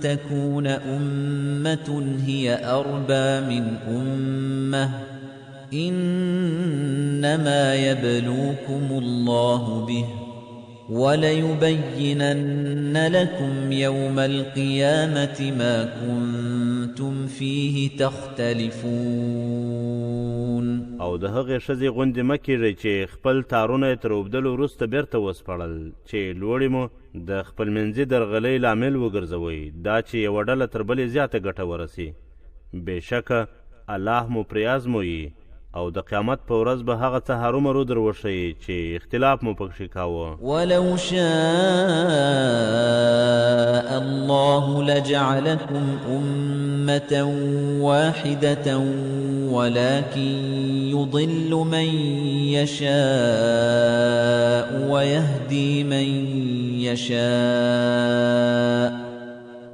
تكون أمة هي أربى من أمة إنما يبلوكم الله به وَلَيُبَيِّنَنَّ لَكُمْ يَوْمَ الْقِيَامَةِ مَا كُنتُمْ فِيهِ تَخْتَلِفُونَ. او د هغې ښځې غوندې مه کېږئ چې خپل تارونه یې تر اوبدلو وروسته بېرته وسپړل چې لوړې مو د خپلمنځي درغلۍ لامل وګرځوئ دا چې یوه ډله تر بلې زیاته ګټه ورسي. بېشکه الله مو پرې ازموي او د قیامت په ورځ به هغه څه هرومرو در وښیي چې اختلاف مو پکښې کاوه. ولو شاء الله لجعلكم أمة واحدة ولكن يضل من يشاء ويهدي من يشاء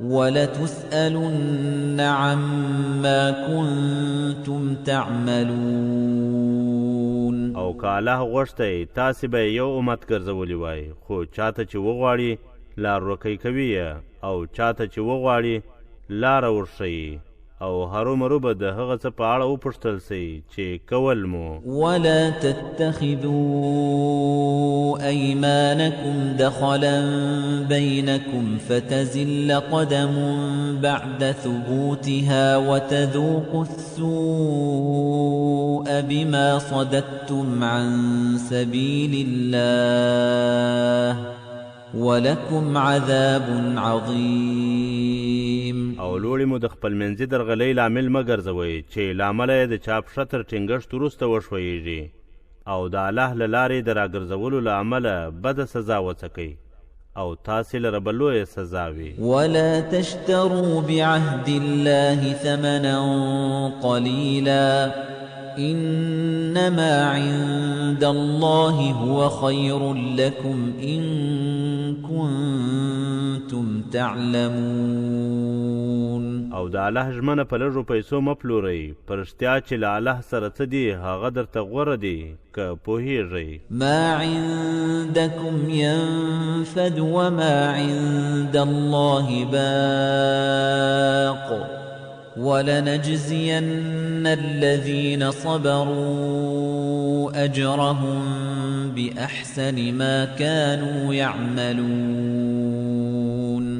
وَلَتُسْأَلُنَّ عَمَّا كُنتُمْ تَعْمَلُونَ. او که الله غوښتی تاسې به یو امت ګرځولی وای خو چاته چې وغواړي لار روکی کوي او چاته چې وغواړي لاره ورښیي او هرومرو به د هغه څه په اړه وپوښتل سي چې کول مو. ولا تتخذوا أيمانكم دخلا بينكم فتزل قدم بعد ثبوتها وتذوقوا السوء بما صددتم عن سبيل الله ولكم عذاب عظيم. او لوړې مو د خپلمنځي درغلۍ لامل مه ګرځوئ چې له امله یې د چا پښه تر ټینګښت وروسته وښویېږي او د الله له لارې د راګرځولو له امله بده سزا وڅکئ او تاسې لره به لویه سزا وي. ولا تشتروا بعهد الله ثمنا قليلا إنما عند الله هو خير لكم إن كنتم تعلمون. او د الله ژمنه په لږو پیسو مه پلورئ په رښتیا چې له الله سره څه دي هغه درته غوره دي که پوهیږئ. ما عندكم ينفد وما عند الله باق ولنجزين الذين صبروا أجرهم بأحسن ما كانوا يعملون.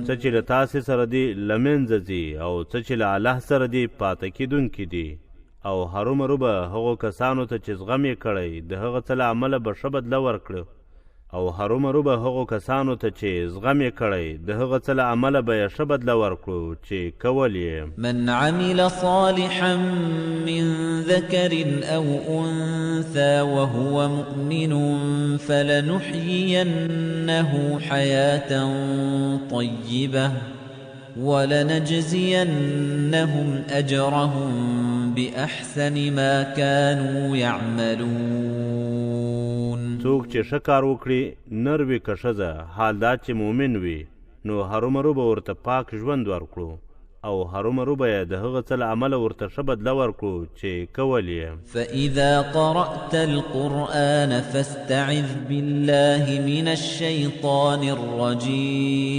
څه چې له تاسې سره دي له منځه ځي او څه چې له الله سره دي پاته کېدونکي دي او هرومرو به هغو کسانو ته چې زغم یې کړی د هغه څه له امله به ښه بدله ورکړو او هرومرو به هغو کسانو ته چې زغم یې کړی د هغه څه له امله به یې ښه بدله ورکړو چې کول یې. من عمل صالحا من ذكر أو أنثى وهو مؤمن فلنحيينه حياة طيبة ولنجزينهم أجرهم بأحسن ما كانوا يعملون. څوک چې ښه کار وکړي نر وي که ښځه حال دا چې مؤمن وي نو هرومرو به ورته پاک ژوند ورکړو او هرومرو به یې د هغه څه له امله ورته ښه بدله ورکړو چې کول یې. فإذا قرأت القرآن فاستعذ بالله من الشيطان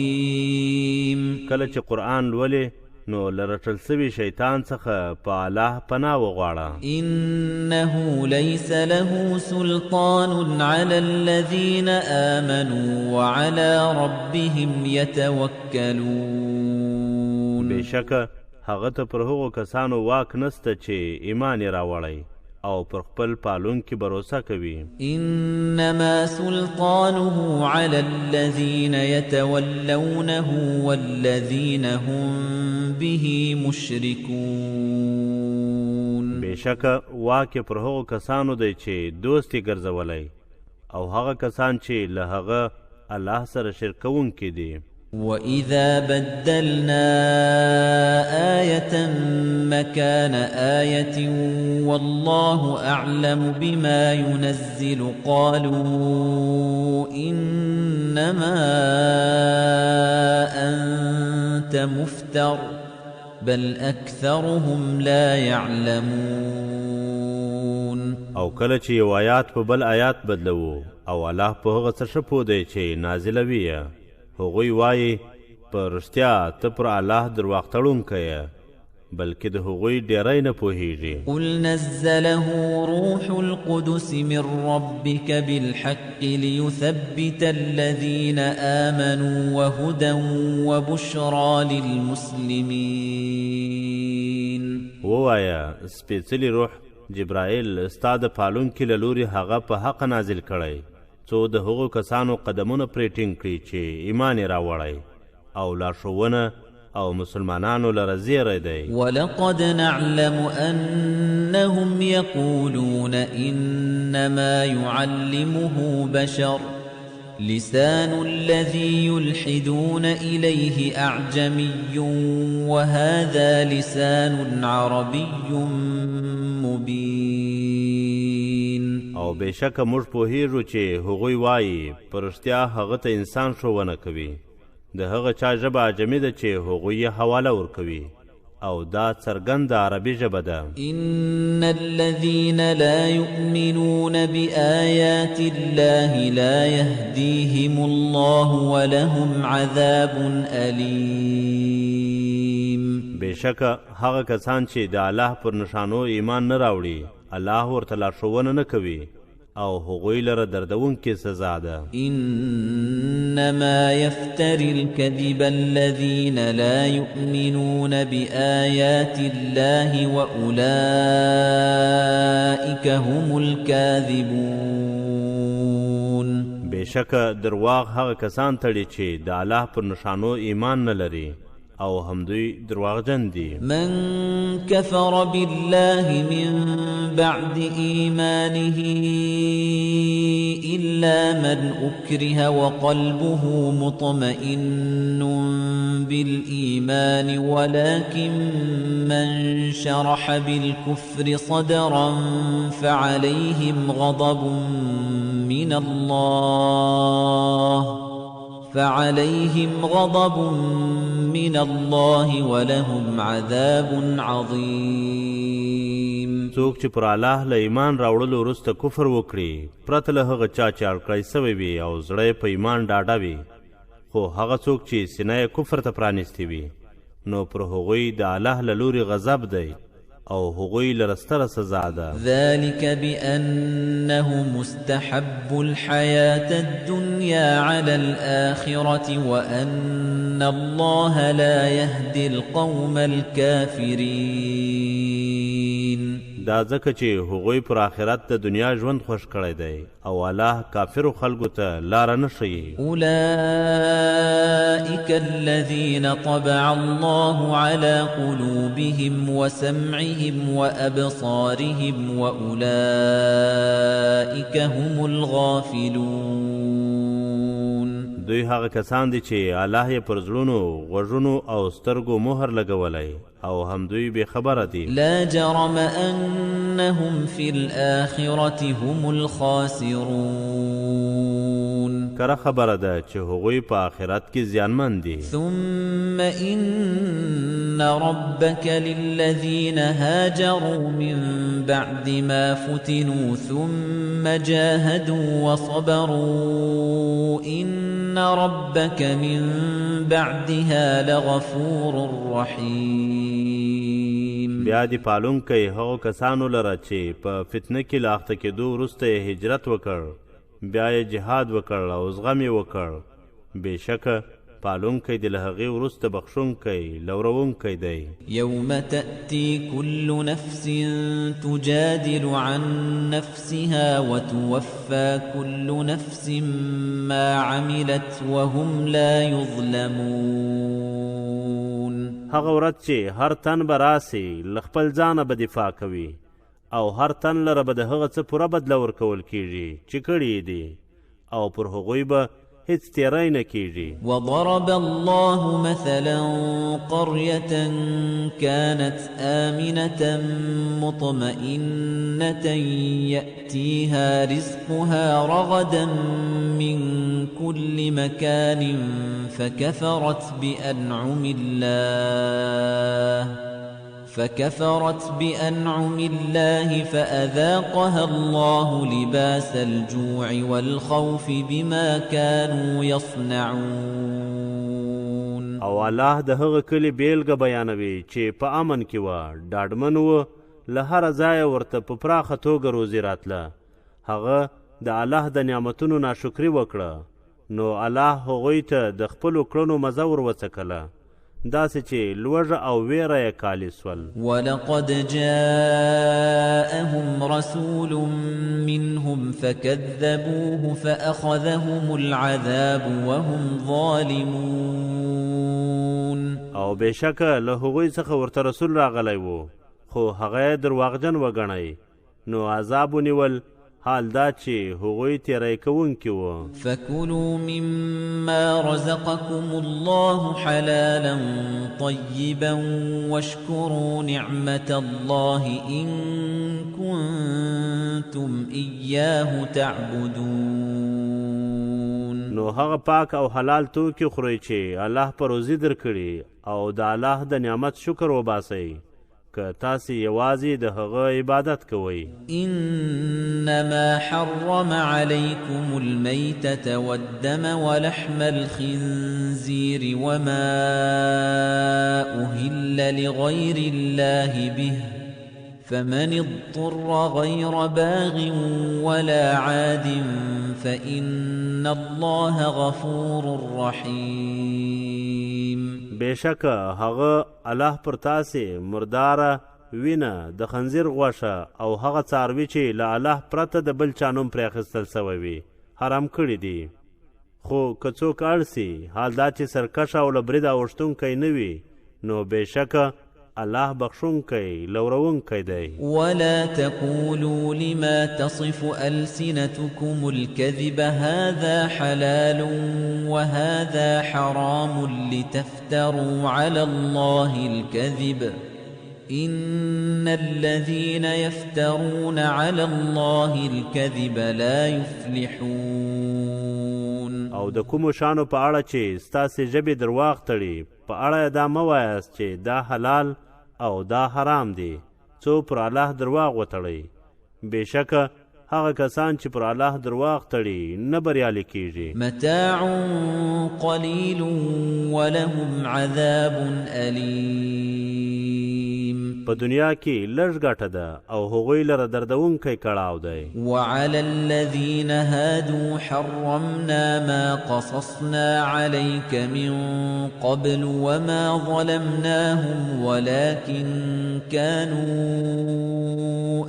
الرجيم. کله چې قرآن لولې نو له رټل سوي شیطان څخه په الله پناه وغواړه. إنه ليس له سلطان على الذين آمنوا وعلى ربهم يتوكلون. بېشکه هغه ته پر هغو کسانو واک نسته چې ایمان یې راوړی او پر خپل پالونکي بروسه کوي. إنما سلطانه على الذين يتولونه والذين هم به مشركون. بېشکه واک پر هغو کسانو دی چې دوستي ګرځولی او هغه کسان چې له هغه الله سره شرک کوونکي دي. وَإِذَا بَدَّلْنَا آيَةً مَكَانَ آيَةٍ وَاللَّهُ أَعْلَمُ بِمَا يُنَزِّلُ قَالُوا إِنَّمَا أَنْتَ مُفْتَرٍ بَلْ أَكْثَرُهُمْ لَا يَعْلَمُونَ. او کله چې یو آیات په بل آیات بدلوو او الله په هغه څه ښه پوهیږي چې نازلوي یې، هغوی وایي په رښتیا ته پر الله درواغ تړونکی یې، بلکې د هغوی ډیری نه پوهیږي. قل نزله روح القدس من ربك بالحق ليثبت الذين آمنوا وهدى وبشرى للمسلمين. ووایه سپېڅلي روح جبرائیل ستا د پالونکي له لورې هغه په حق نازل کړی څو د هغو کسانو قدمونه پرې ټینګ کړي چې ایمان یې راوړی او لارښوونه او مسلمانانو لره زیری دی. ولقد نعلم أنهم يقولون إنما يعلمه بشر لسان الذي يلحدون إليه أعجمي وهذا لسان عربي مبين. او بېشکه موږ پوهیږو چې هغوی وایي په رښتیا هغه ته انسان ښوونه کوي، د هغه چا ژبه عجمي ده چې هغوی یې حواله ورکوي او دا څرګنده عربي ژبه ده. إن الذين لا يؤمنون بآيات الله لا يهديهم الله ولهم عذاب أليم. بېشکه هغه کسان چې د الله پر نښانو ایمان نه راوړي الله ورته لارښوونه نه کوي او هغوی لره دردونکې سزا ده. إنما يفتري الكذب الذين لا يؤمنون بآيات الله وأولئك هم الكاذبون. بېشکه درواغ هغه کسان تړي چې د الله پر نښانو ایمان نه لري او همدوی درواغجن دي. من كفر بالله من بعد إيمانه إلا من أكره وقلبه مطمئن بالإيمان ولكن من شرح بالكفر صدرا فعليهم غضب من الله ولهم عذاب عظيم. څوک چې پر الله له ایمان راوړلو وروسته کفر وکړي پرته له هغه چا چې اړکړی سوی وي او زړه یې په ایمان ډاډه وي، خو هغه څوک چې سینه یې کفر ته پرانیستې وي نو پر هغوی د الله له لورې غضب دی او هغوی لره ستره سزا ده. ذلك بأنه مستحب الحياة الدنيا على الآخرة وأن الله لا يهدي القوم الكافرين. دا ځکه چې هغوی پر آخرت د دنیا ژوند خوښ کړی دی او الله کافرو خلکو ته لاره نه ښیي. أولئك الذين طبع الله على قلوبهم وسمعهم وأبصارهم وأولئك هم الغافلون. دوی هغه کسان دي چې الله یې پر زړونو غوږونو او سترګو مهر لګولی او هم دوی بې خبره دي. لا جرم أنهم في الآخرة هم الخاسرون. کره خبره ده چې هغوی په آخرت کې زیانمن دي. ثم إن ربك للذين هاجروا من بعد ما فتنوا ثم جاهدوا وصبروا إن ربك من بعدها لغفور رحيم. بیا دې پالونکی هغو کسانو لره چې په فتنه کې له اخته کېدو وروسته یې هجرت وکړ، بیا یې جهاد وکړ او زغم یې وکړ، بېشکه پالونکی د له هغې وروسته بخښونکی لورونکی دی. يوم تأتي كل نفس تجادل عن نفسها وتوفى كل نفس ما عملت وهم لا يظلمون. هغه ورځ چې هر تن به راسي له خپل ځانه به دفاع کوي او هر تن لره به د هغه څه پوره بدله ورکول کیږي چې کړي دي او پر هغوی به هیڅ تیری نه کیږي. وضرب الله مثلا قرية كانت آمنة مطمئنة يأتيها رزقها رغدا من كل مكان فكفرت بأنعم الله فأذاقها الله لباس الجوع والخوف بما كانوا يصنعون. او الله د هغه کلی بیلګه بیانوي چې په امن کې وه، ډاډمن و، له هره ځایه ورته په پراخه توګه روزي راتله. هغه د الله د نعمتونو ناشکري وکړه، نو الله هغوی ته د خپلو کړنو مزه ور وڅکله، داسې چې لوږه او ویره یې کالي سول. ولقد جاءهم رسول منهم فكذبوه فأخذهم العذاب وهم ظالمون. او بېشکه له هغوی څخه ورته رسول راغلی و، خو هغه یې درواغجن وګڼئ، نو عذاب ونیول، حال دا چې هغوی تیری کوونکي وو. فکلوا مما رزقكم الله حلالا طیبا واشکروا نعمة الله ان کنتم ایاه تعبدون. نو هغه پاک او حلال توکي خورئ چې الله په روزي درکړي، او د الله د نعمت شکر وباسئ که تاسې یوازې د هغه عبادت کوئ. انما حرم عليكم الميتة والدم ولحم الخنزير وما أهل لغير الله به فمن اضطر غير باغ ولا عاد فإن الله غفور رحيم. بېشکه هغه الله پر تاسې مرداره وینه، د خنزیر غوښه او هغه څاروي چې له الله پرته د بل چا نوم پرې اخیستل سوی وي حرام کړي دي. خو که څوک اړ سي، حال دا چې سرکشه او له برید اوښتونکی نه وي، نو بېشکه الله بخښونکی لورونکی دی. ولا تقولوا لما تصف ألسنتكم الكذب هذا حلال وهذا حرام لتفتروا على الله الكذب إن الذين يفترون على الله الكذب لا يفلحون. او د کومو شانو په اړه چې ستاسې ژبې درواغ تړي، په اړه دا مه وایاست چې دا حلال او دا حرام دی، څو پر الله درواغ وتړئ. بېشکه هغه کسان چې پر الله درواغ تړي نه بریالي کیږي. متاع قلیل ولهم عذاب الیم. په دنیا کې لږ ګټه ده او هغوی لره دردونکی کړاو دی. وعلى الذين هادوا حرمنا ما قصصنا عليك من قبل وما ظلمناهم ولكن كانوا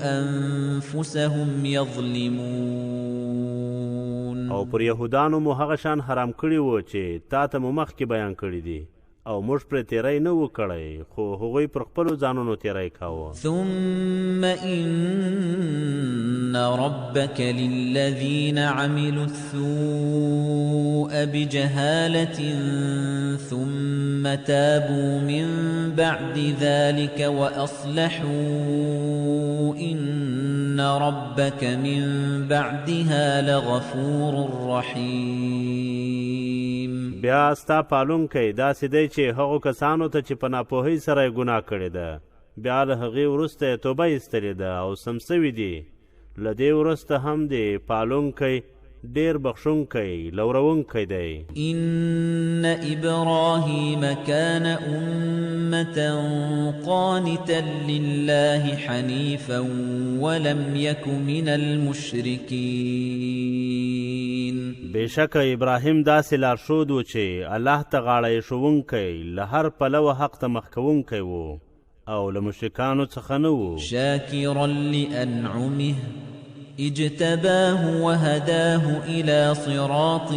أنفسهم يظلمون. او پر یهودانو مو هغه شان حرام کړي وو چې تا ته مو مخکې بیان کړي دي، او موږ پرې تیری نه و کړی، خو هغوی پر خپلو ځانونو تیری کاوه. ثم إن ربك للذين عملوا السوء بجهالة ثم تابوا من بعد ذلك وأصلحوا إن ربك من بعدها لغفور رحيم. بیا ستا پالونکی داسې دی چې هغو کسانو ته چې په ناپوهۍ سره یې ګناه کړې ده، بیا له هغې وروسته یې توبه ایستلې ده او سم سوي دي، له دې وروسته هم دی پالونکی ډېر بخښونکی لورونکی دی. إن إبراهيم كان أمة قانتا لله حنيفا ولم يك من المشركين. بېشکه ابراهیم داسې لارښود و چې الله ته غاړه ایښوونکی، له هر پلوه حق ته مخ کوونکی و او له مشرکانو څخه نه و. شاکرا لأنعمه اجتباه وهداه إلى صراط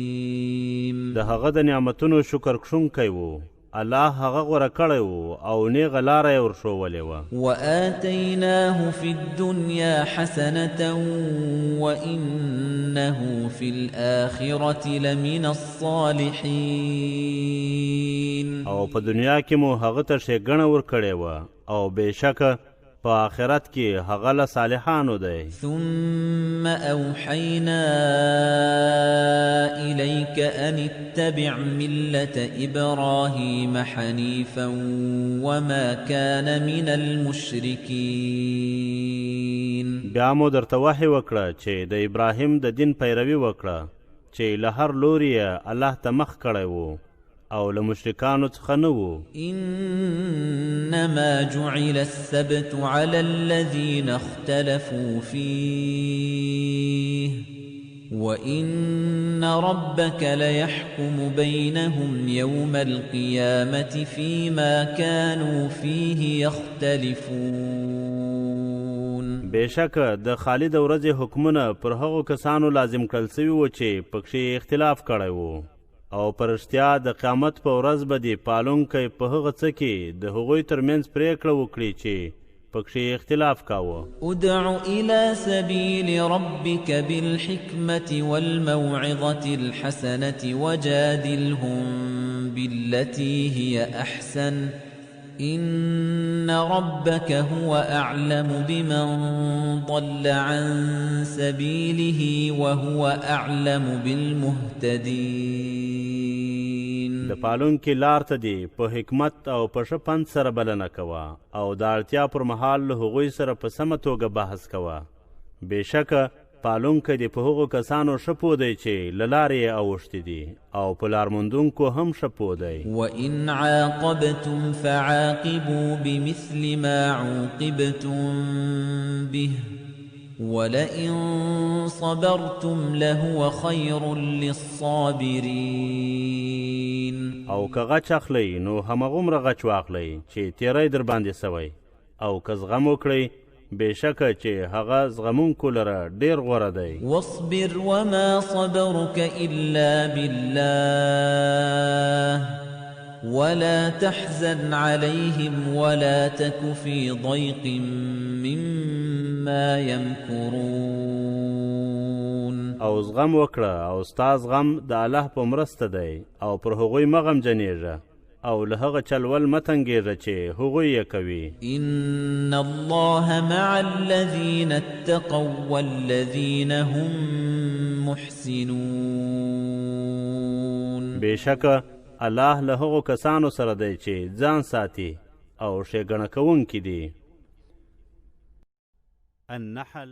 مستقيم. د هغه د نعمتونو شکر کښونکی و الله هغه غوره کړی و او نیغه لاره یې ورښولې وه. وآتيناه في الدنيا حسنة وإنه في الآخرة لمن الصالحين. او په دنیا کې مو هغه ته ښېګڼه ورکړې وه او بېشکه په آخرت کې هغه له صالحانو دی. ثم أوحينا إليك أن اتبع ملة إبراهيم حنيفا وما كان من المشركين. بیا مو درته وحی وکړه چې د ابراهیم د دین پیروي وکړه چې له هر لوري یې الله ته مخ کړی و او له مشرکانو څخه نه و. إنما جعل السبت على الذين اختلفوا فيه وإن ربك ليحكم بينهم يوم القيامة فيما كانوا فيه يختلفون. بېشکه د خالد ورځې حکمونه پر هغو کسانو لازم کړل سوي و چې پکښې اختلاف کړی و او پرشتیا د قیامت په ورځ به دې پالونکی په هغه څه کې د هغوی ترمنځ پرېکړه وکړي چې پکښې اختلاف کاوه. ادع إلى سبيل ربك بالحكمة والموعظة الحسنة وجادلهم بالتي هي أحسن إن ربك هو أعلم بمن ضل عن سبيله وهو أعلم بالمهتدين. د پالونکي لار ته دې په حکمت او په ښه پند سره بلنه کوه او د اړتیا پر مهال له هغوی سره په سمه توګه بحث کوه. بېشکه پالونکی دې په هغو کسانو ښه پوه دی چې له لارې یې اوښتي دي او په لارموندونکو هم ښه پوه دی. وَإِنْ عَاقَبْتُمْ فَعَاقِبُوا بِمِثْلِ مَا عُوقِبْتُمْ بِهِ وَلَئِنْ صَبَرْتُمْ لَهُوَ خَيْرٌ لِلصَّابِرِينَ. او که غچ اخلی نو همغومره غچ واخلی چې تیری در باندې سوی او که زغم وکړئ بېشکه چې هغه زغمونکو لره ډېر غوره دی. واصبر وما صبرك إلا بالله ولا تحزن عليهم ولا تك في ضيق مما يمكرون. او زغم وکړه او ستا زغم د الله په مرسته دی او پر هغوی مه غمجنېږه او له هغه چلول مه تنګېږه چې هغوی یې کوي. إن الله مع الذين اتقوا والذين هم محسنون. بېشکه الله له هغو کسانو سره دی چې ځان ساتي او ښېګڼه کوونکي دي. النحل